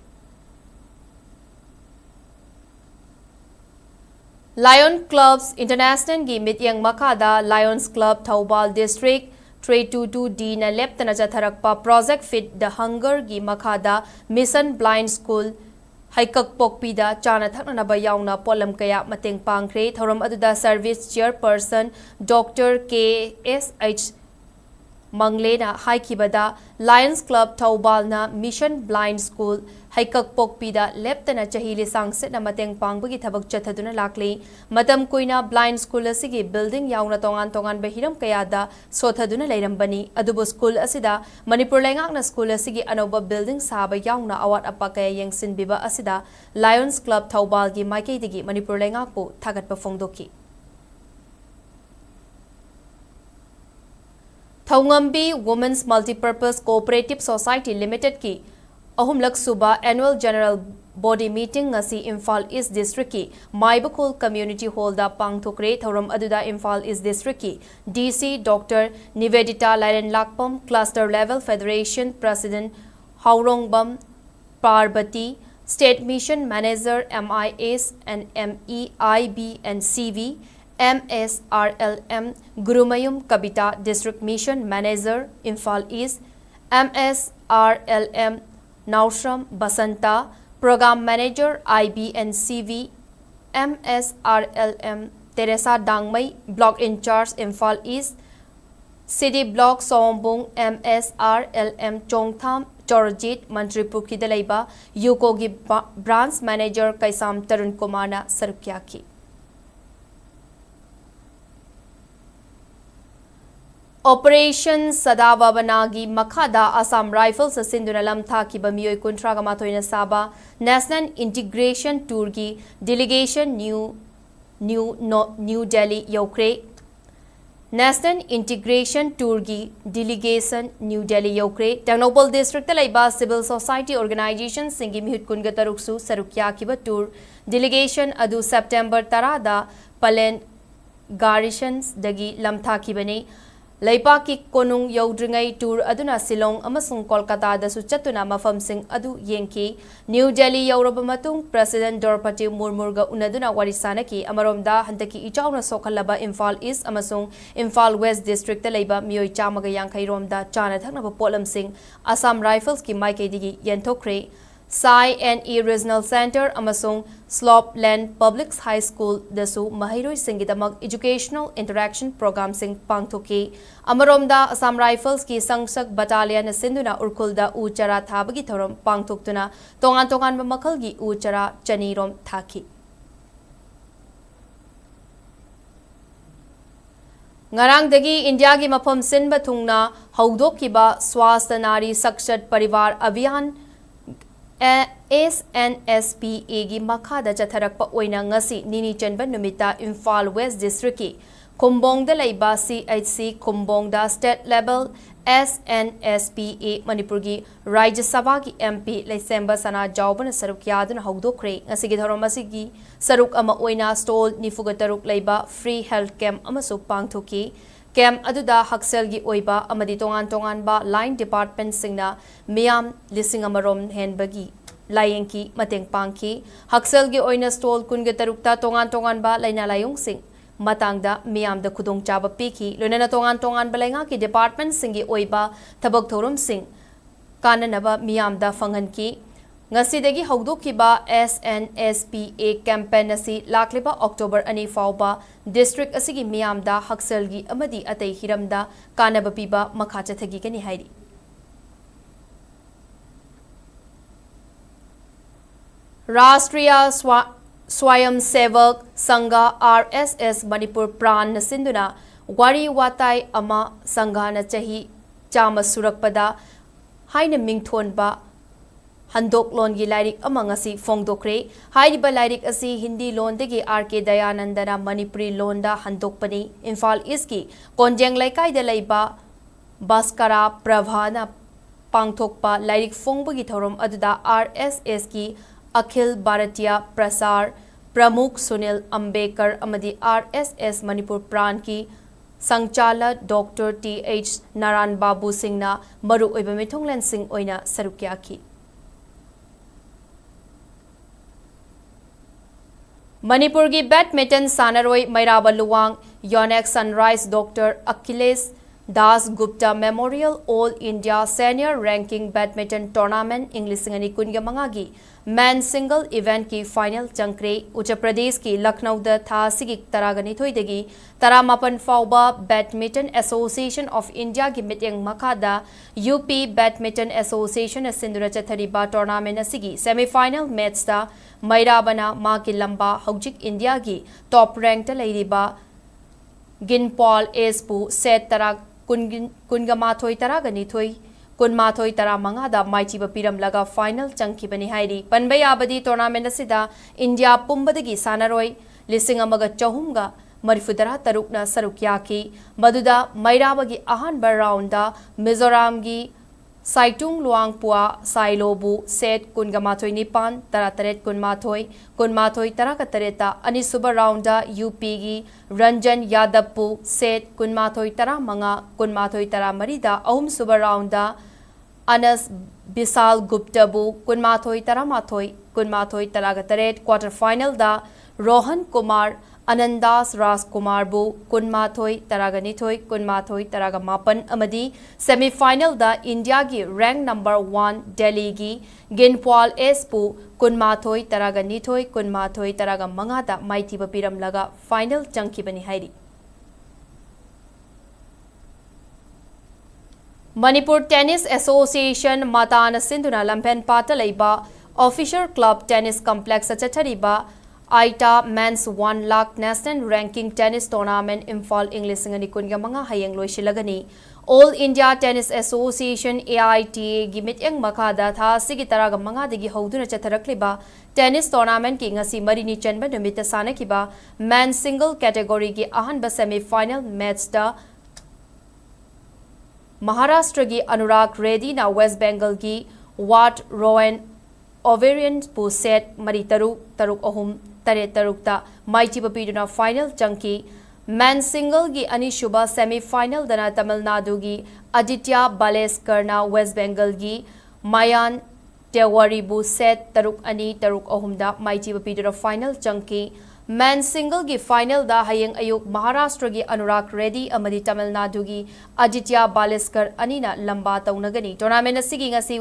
Lion Clubs International gi mityang makada Lions Club Thoubal District 322D na leptana chatharakpa Project Fit the Hunger gi makada Mission Blind School Haikak Pokpida chana thaknanaba yauna potlam kaya mateng pangkre thoram aduda service chairperson Dr. K.S.H. Manglena haikibada Lions Club Thoubal na Mission Blind School Haikak Pokpida leptana chahili sangset na mateng pangbagi thabak chathaduna lakli matam kuina blind school asigi building yauna tongan behiram kayada sothaduna leirambani adubu school asida Manipur lengakna school asigi anoba building saba yauna awat apa kaya yengsin biba asida Lions Club Thoubal gi maikei digi Manipur lengakpo thagatpa fongdoki Thaungambi Women's Multipurpose Cooperative Society Limited ki ahumlak suba annual general body meeting ngasi Imphal East District ki Maibakul Community Hall da pangthokre thoram aduda Imphal East District ki DC Dr. Nivedita Laren Lakpam Cluster Level Federation President Haurongbam Parbati State Mission Manager MIS and MEIB and CV MSRLM Gurumayum Kabita District Mission Manager Imphal East MSRLM Naushram Basanta Program Manager IB and CV MSRLM Teresa Dangmai Block In Charge Imphal East City Block Sombung MSRLM Chongtham Chorjit Mantripur Kidalaiba Yukogi Branch Manager Kaisam Tarun Kumana Sarukyaki Operation Sadawabanagi Makada Assam Rifles Sinduna Lamtha ki bamioi kuntraga matoina saba National Integration Tour ki delegation New Delhi Yokre National Integration Tour ki delegation New Delhi Yokre Technopol District Laiba Civil Society Organization Singi Mihut Kungataruksu Sarukya kiba tour delegation adu September tarada Palen Garrisons dagi Lamtha ki bane Laipaki konung yaudringai tour aduna Silong amasung Kolkata da su chatuna mafam sing adu yenki New Delhi yauraba matung President Draupadi Murmurga unaduna warisanaki amaromda handaki ichawna sokhalaba Imphal East amasung Imphal West District ta leiba mioi chamaga yankai romda chana thaknaba polam sing Assam Rifles ki maikei digi yenthokre Sai and Regional Center amasung Slopeland Public High School dasu Mahairoi Singidamak Educational Interaction Program sing pangthoki amaromda Assam Rifles ki Sangsak Battalion sinduna urkulda uchara thabagi thorom pangthoktuna tongan makhal gi uchara chanirom thaki Ngarangdagi India gi mafam sinba thungna haudokiba Swasthya Nari Sakshat Parivar Abhiyan SNSPA gi makhada chatharakpa oina ngasi nini chanba numita Imphal West District ki Kumbongda leiba CHC Kumbongda State Level SNSPA Manipurgi Rajya Sabha ki MP Leisemba Sana Jaubana Saruk Yaduna Hogdokre ngasigi thoromasigi saruk ama oina stall nifuga taruk leiba free health camp amasuk pangthoki camp aduda hakselgi oiba amadi tongan ba line department singna miyam lising amarom henbagi layengki mateng pangki hakselgi oina stall kunga tarukta tongan ba laina layong sing matangda miyam da khudong chaba piki loinana tongan balenga ki department singi oiba thabak thorum sing kananaba miyam da fangan ki ngasidagi hogdokkiba SNSPA campaign asi lakliba October 2 fauba district asigi miyam da hakselgi amadi atei hiramda kanaba piba makha chathagi kani hairi Rashtriya Swayam Sevak Sangha RSS Manipur Pran Nasinduna Wari Watai Ama Sanghana Chahi Chama Surakpada Haina Mingthonba Handok Lon gi Lairik amang asi Fongdokre Haiba Lairik asi Hindi Lon degi RK Dayanandana Manipuri Londa Handokpani Imphal Iski Konjeng Laikai de Laiba Baskara Pravana Pangthokpa Lairik Fongbagi Thorom aduda RSS ki Akhil Bharatiya Prasar Pramukh Sunil Ambekar Amadi RSS Manipur Pran ki Sangchala Dr. T.H. Naran Babu Singh na Maru Oiba Mithonglen Singh Oina Sarukya ki Manipur ki badminton Sanaroi Mairaba Luwang Yonex Sunrise Dr. Achilles Das Gupta Memorial All India Senior Ranking Badminton Tournament English Singani Kunga Mangagi Man Single Event की final चंक्रे उत्तर प्रदेश की लखनऊ द था सिगिक तरागनी थोइदगी तरामापन फाउबा बैडमिंटन एसोसिएशन ऑफ इंडिया की मीटिंग मखादा यूपी बैडमिंटन एसोसिएशन सिंधुरा चथरीबा टूर्नामेंट असिगी सेमीफाइनल मैच दा मैराबना मा की लंबा हौजिक इंडिया की टॉप रैंक लेरिबा गिनपॉल एसपू सेट तरा कुनगमाथोई तरागनी थोई Kunmathoi tara mangada maichiba piram laga final changki bani hairi panbai abadi tournament asida India pumbadagi sanaroi lising amaga chahumga marifudara tarukna sarukyaki maduda mairabagi ahanba rounda Mizoram gi Saitung Luangpua Sailobu set Kungamathoi Nipan Tarataret Kunmathoi Tarakatareta Anisuba Rounda UP gi Ranjan Yadappu set Kunmathoi Tara Manga Kunmathoi Tara Marida Ahum Suba Rounda Anas Bisal Guptabu Kunmathoi Taramathoi Kunmathoi Taragataret quarter final da Rohan Kumar Anandas Ras Kumar Bu Kunmathoi Taraganithoi Kunmathoi Taragamapan Amadi semi final da India gi rank number 1 Delhi gi Ginpal Espu Kunmathoi Taraganithoi Kunmathoi Taragamanga da Maiti Bapiram laga final changki bani hairi Manipur Tennis Association Matana Sindhuna Lampen Patalaiba Official Club Tennis Complex Achariba Aita Men's 1 Lakh National Ranking Tennis Tournament Imphal English Singani Kunga Manga Hayang Loishilagani All India Tennis Association AITA Gimit Yang Makada Tha Sigitaraga Manga Digi Hoduna Chatarakliba Tennis Tournament King Asi Marini Chenba Numita Sanakiba Men's Single Category Gi Ahanba Semi Final Match Da Maharashtra gi Anurag Reddy na West Bengal gi Wat Rowan Ovarian pu set Mari Taruk Ahum Tare Tarukta Maiti Papiduna Final Chunky Man Single gi Ani Shubha Semi Final Dana Tamil Nadu gi Aditya Baleskar na West Bengal gi Mayan Tewari bu set Taruk Ani Taruk Ahum da Maiti Papiduna Final Chunky Man Single gi final da Hayang Ayuk Maharashtra gi Anurag Reddy amadi Tamil Nadu gi Aditya Baleskar Anina lamba taunagani tournament asigi ngasi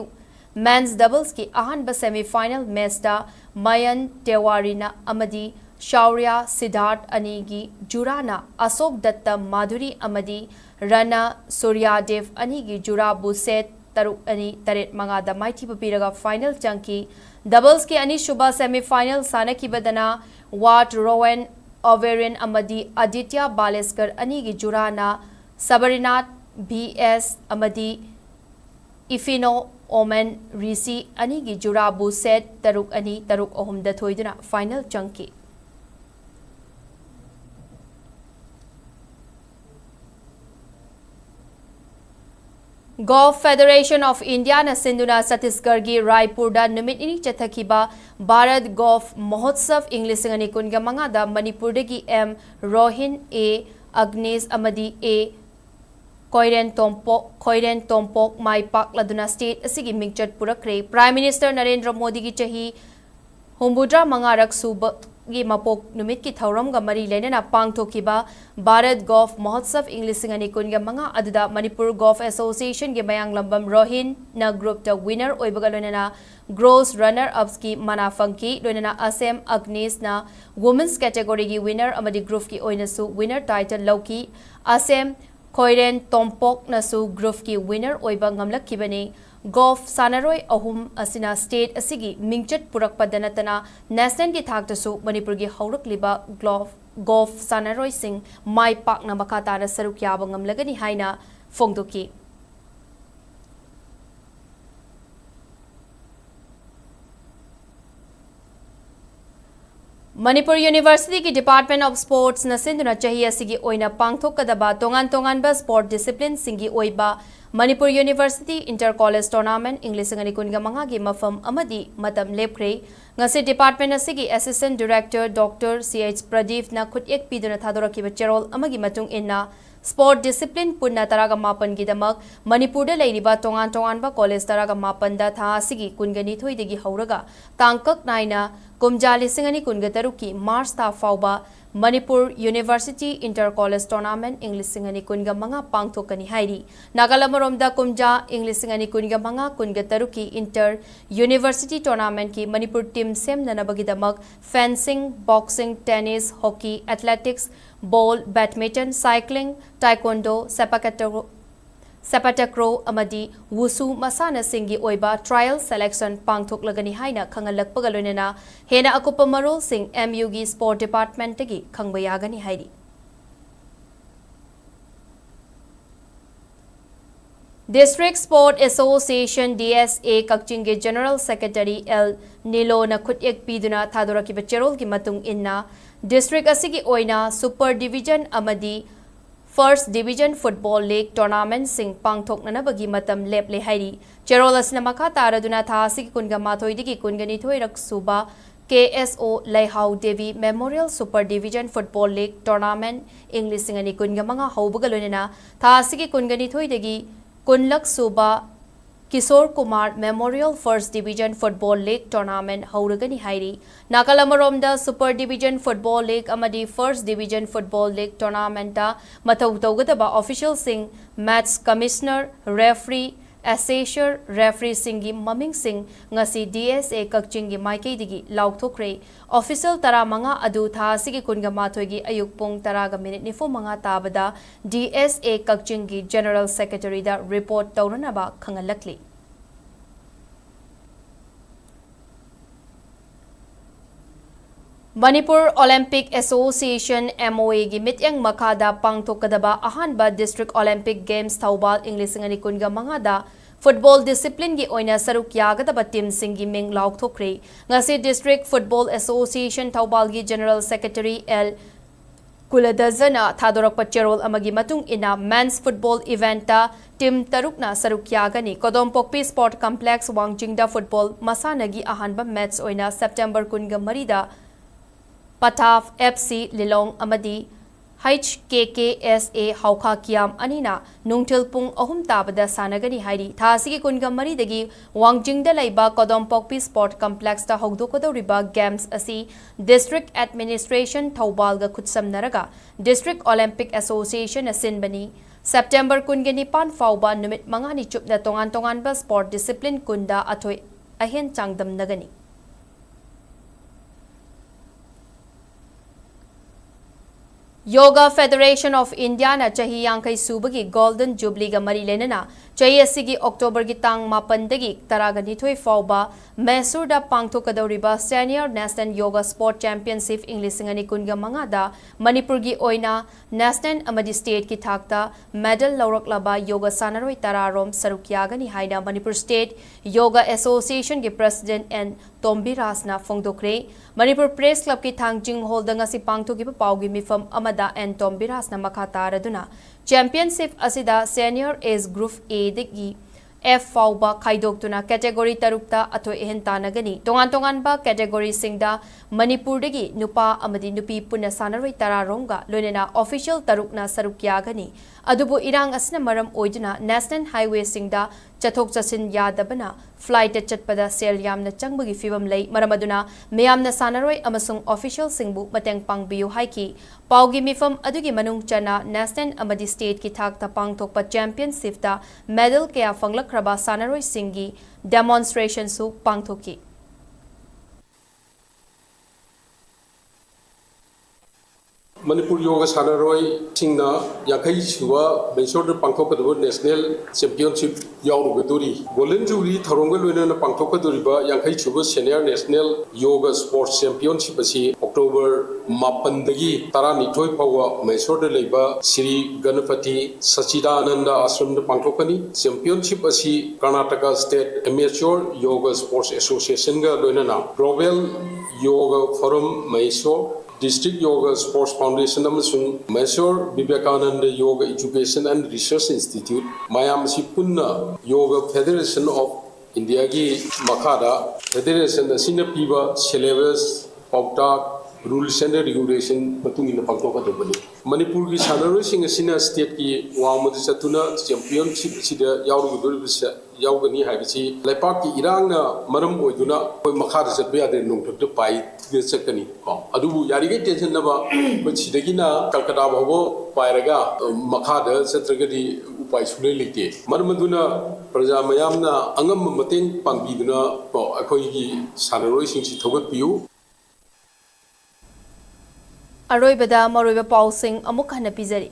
Men's doubles ki ahanba semi final match da Mayan Tewarina amadi Shaurya Siddharth Anigi Jurana Asok Datta Madhuri amadi Rana Suryadev Anigi Jurabu set Taruk Ani Taret Mangada Maiti Papiraga final chunky doubles ki Ani Shubha semi final Sanaki Badana Wat Rowan Ovarian Amadi Aditya Baleskar Anigi Jurana Sabarinath BS Amadi Ifino Oman Risi Anigi Jurabu set Taruk Ani Taruk Ohum da Thoiduna final chunky Golf Federation of India na sinduna Chhattisgarh gi Raipur da numit ini chathakiba Bharat Golf Mahotsav English ngani kunga manga da Manipur dagi M Rohin A Agnes amadi A Koiren Tompok Mai Pak laduna state asigi mingchat purakre Prime Minister Narendra Modi gi chahi Humbudra mangarak suba gi mapok numit ki thauram ga mari lenena pangthokiba Bharat Golf Mahotsav English ngani kunga manga aduda Manipur Golf Association gi mayang lambam Rohin na group ta winner oibaga lenena gross runner ups ki mana funky lenena Asem Agnes na women's category gi winner amadi group ki oina su winner title lauki Asem Koiren Tompok na su group ki winner oiba ngamlak kibani Golf Sanaroi ahum asina state asigi mingchat purak padanatana national ki thak tasu Manipur gi haurak liba golf Sanaroi sing mai pak na makata na saruk yaba ngamlagani haina fongdoki Manipur University ki Department of Sports na sinduna chahi asigi oina pangthokadaba tongan ba sport discipline singi oiba Manipur University Inter-College Tournament English ngani kunga manga gi mafam amadi matam lepkre ngasi department asigi Assistant Director Dr. CH Pradeep na khutek piduna thadoraki cherol amagi matung inna sport discipline punna taraga mapan gi damak Manipur da leiriba tongan ba college taraga mapan da tha asigi kungani thoidegi hauraga tangkak naina kumjali singani kunga taruki March ta fauba Manipur University Inter-College Tournament English singani kunga manga pangthokani hairi Nagalamoromda kumja English singani kunga manga kunga taruki Inter University Tournament ki Manipur team sem nanabagidamak fencing, boxing, tennis, hockey, athletics, ball, badminton, cycling, taekwondo, Sapatacro amadi wusu masana singi oiba trial selection pangthoklagani haina khangalakpaga loinena hena akupa marol sing MU gi sport department gi khangbayagani hairi District Sport Association DSA Kakching ge General Secretary L Nilo na khutek piduna thadoraki bacherol gi matung inna district asigi oina super division amadi First Division Football League Tournament sing pangthoknana bagi matam leple hairi cherol asna makha taraduna tha asigi kunga mathoi digi kungani thoirak suba KSO Leihau Devi Memorial Super Division Football League Tournament English singani kunga manga haubagalonena tha asigi kungani thoi digi kunlak suba Kishore Kumar Memorial First Division Football League Tournament hauragani hairi Nakalamaromda Super Division Football League amadi First Division Football League Tournament da mathau tawgadaba official sing match commissioner referee assessor referee singi maming sing ngasi DSA Kakching gi maikei digi laukthokre official tara manga adu tha sigi kunga mathoi gi ayuk pung taraga minute nifo manga tabada DSA Kakching gi General Secretary da report tawrana ba khangalakli Manipur Olympic Association MOA gi mityang makada pangthokadaba ahanba District Olympic Games Thawbal English ngani kunga mangada Football discipline gi oina saruk yagadaba team singi ming laukthokre ngasi District Football Association Thawbal gi General Secretary L Kuladazana Thadorak Pacherol amagi matung ina men's football event ta team tarukna saruk yagani Kodompokpi Sport Complex Wangjingda football masanagi ahanba match oina September kunga marida Pataf FC Lilong amadi HKKSA Hauka Kiam Anina Nungtil Pung Ahum Tabada Sanagani Hairi Thasigi Kunga Maridagi Wangjingda Laiba Kodompokpi Sport Complex ta Hogdokodo Riba Games Asi District Administration Thaubalga Kutsam Naraga District Olympic Association Asinbani September Kungani Pan Fauba Numit Mangani Chupna Tongan ba Sport Discipline Kunda Atoy Ahen Changdam Nagani Yoga Federation of India na chahi yangkai subagi Golden Jubilee ga mari lenana chahi asigi October gi tang mapandagi taraga nithoi fauba Mysore da pangthokadoriba Senior National Yoga Sport Championship English ngani kunga manga da Manipur gi oina national amadi state ki thakta medal lauraklaba yoga sanaroi tararom sarukyagani haina Manipur State Yoga Association gi President and Tombi Rasna Fongdokre Manipur Press Club ki thangjing hol da ngasi pangthokiba paugi mifam amada amada and Tombiras na makataraduna championship asida senior age group A digi F fauba khaidokuna category tarukta athoi ehenta nagani tongan ba category singda Manipur dagi nupa amadi nupi puna sanaroi tararonga loinena official tarukna sarukya gani adubu irang asna maram oiduna national highway singda chathok chasin yadabana flight chatpada sel yamna changbagi fibam lei maramaduna meyamna sanaroi amasung official singbu mateng pangbiu haiki paugi mifam adugi manung chana national amadi state ki thak ta pangthokpa championship ta medal kaya fanglakraba sanaroi singi demonstration su pangthoki Manipur Yoga Sanaroi Singna Yakai Suwa Bensor Pangtokadu National Championship Yauruguduri Golden Jubilee Tarongal Winner Pangtokaduriba Yakai Suba Senior National Yoga Sports Championship Asi October Mapandagi Tarani Toy Power Mysore Leba Sri Ganapati Sachidananda Ashram Pangtokani Championship Asi Karnataka State Amateur Yoga Sports Association Lunana Global Yoga Forum Mysore District Yoga Sports Foundation amasung Mysore Vivekananda Yoga Education and Research Institute Mayam Sipunna Yoga Federation of India gi Makada Federation asina piba syllabus pauta rules and regulation patung ina pangtoka dobani Manipur gi sanaroi sing asina state ki wamadu satuna championship sida yawru dori bisa yawgani haibisi lepak ki irangna maram oiduna koi makhada satbe ade nongthok pai sakani ko adubu yarige tension naba machidagina kalkata babo pairaga makhada satragadi upai sule lite marmaduna praja mayamna angam mateng pangbiduna ko akoi gi sanaroi sing si thogat piu Aroibada Maroiba Pausing Amukana Pizari.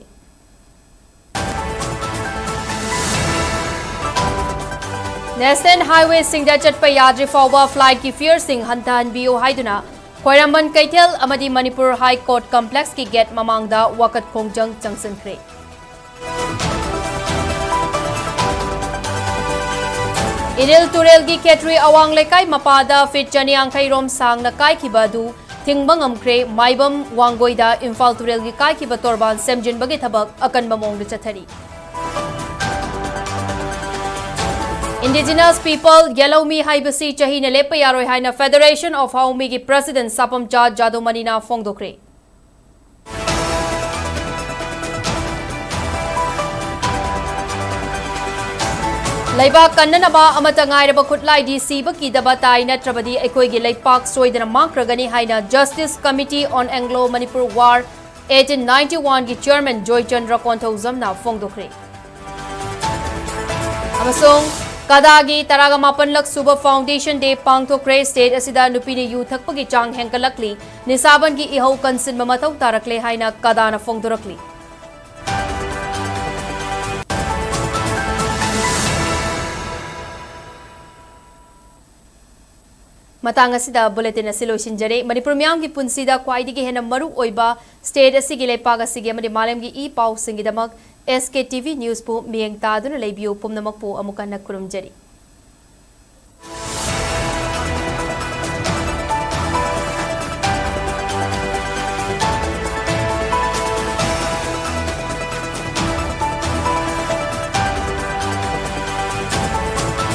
National Highway Singda Chatpa Yadri Fauba Flight ki Fearsing Hantan Bio Haiduna Koiramban Kaitel Amadi Manipur High Court Complex ki Gate Mamangda Wakat Kongjang Junction Kre. Iril Turel gi Ketri Awang Lekai Mapada Fit Jani Angkai Rom Sang na Kai Kibadu Tingbang amkre maibam wanggoida Imphal turel gi kai ki batorban semjin bagi thabak akan bamong de chathari Indigenous people yellow me haibasi chahi ne lepa yaroi haina Federation of Haumi gi President Sapam Cha Jadomanina Fongdokre Laiba Kananaba Amatangai Bakutlai DC Baki Dabatai Natrabadi Ekoigi Lake Park Soidana Makragani Haina Justice Committee on Anglo Manipur War 1891 gi Chairman Joy Chandra Konto Zamna Fongdokre Amasong Kadagi Taraga Mapanlak Suba Foundation Day Pangtokre State Asida Nupini Yu Thakpagi Chang Henkalakli Nisaban gi Iho Kansin Mamatau Tarakle Haina Kadana Fongdorakli Matang asida bulletin asilo sinjare Manipur miyam ki punsida kwaidigi hena maru oiba state asigi lepak asigi amadi malam gi e pau singidamak SKTV News po miyeng taduna leibiyo pumnamak po amukan na kurumjari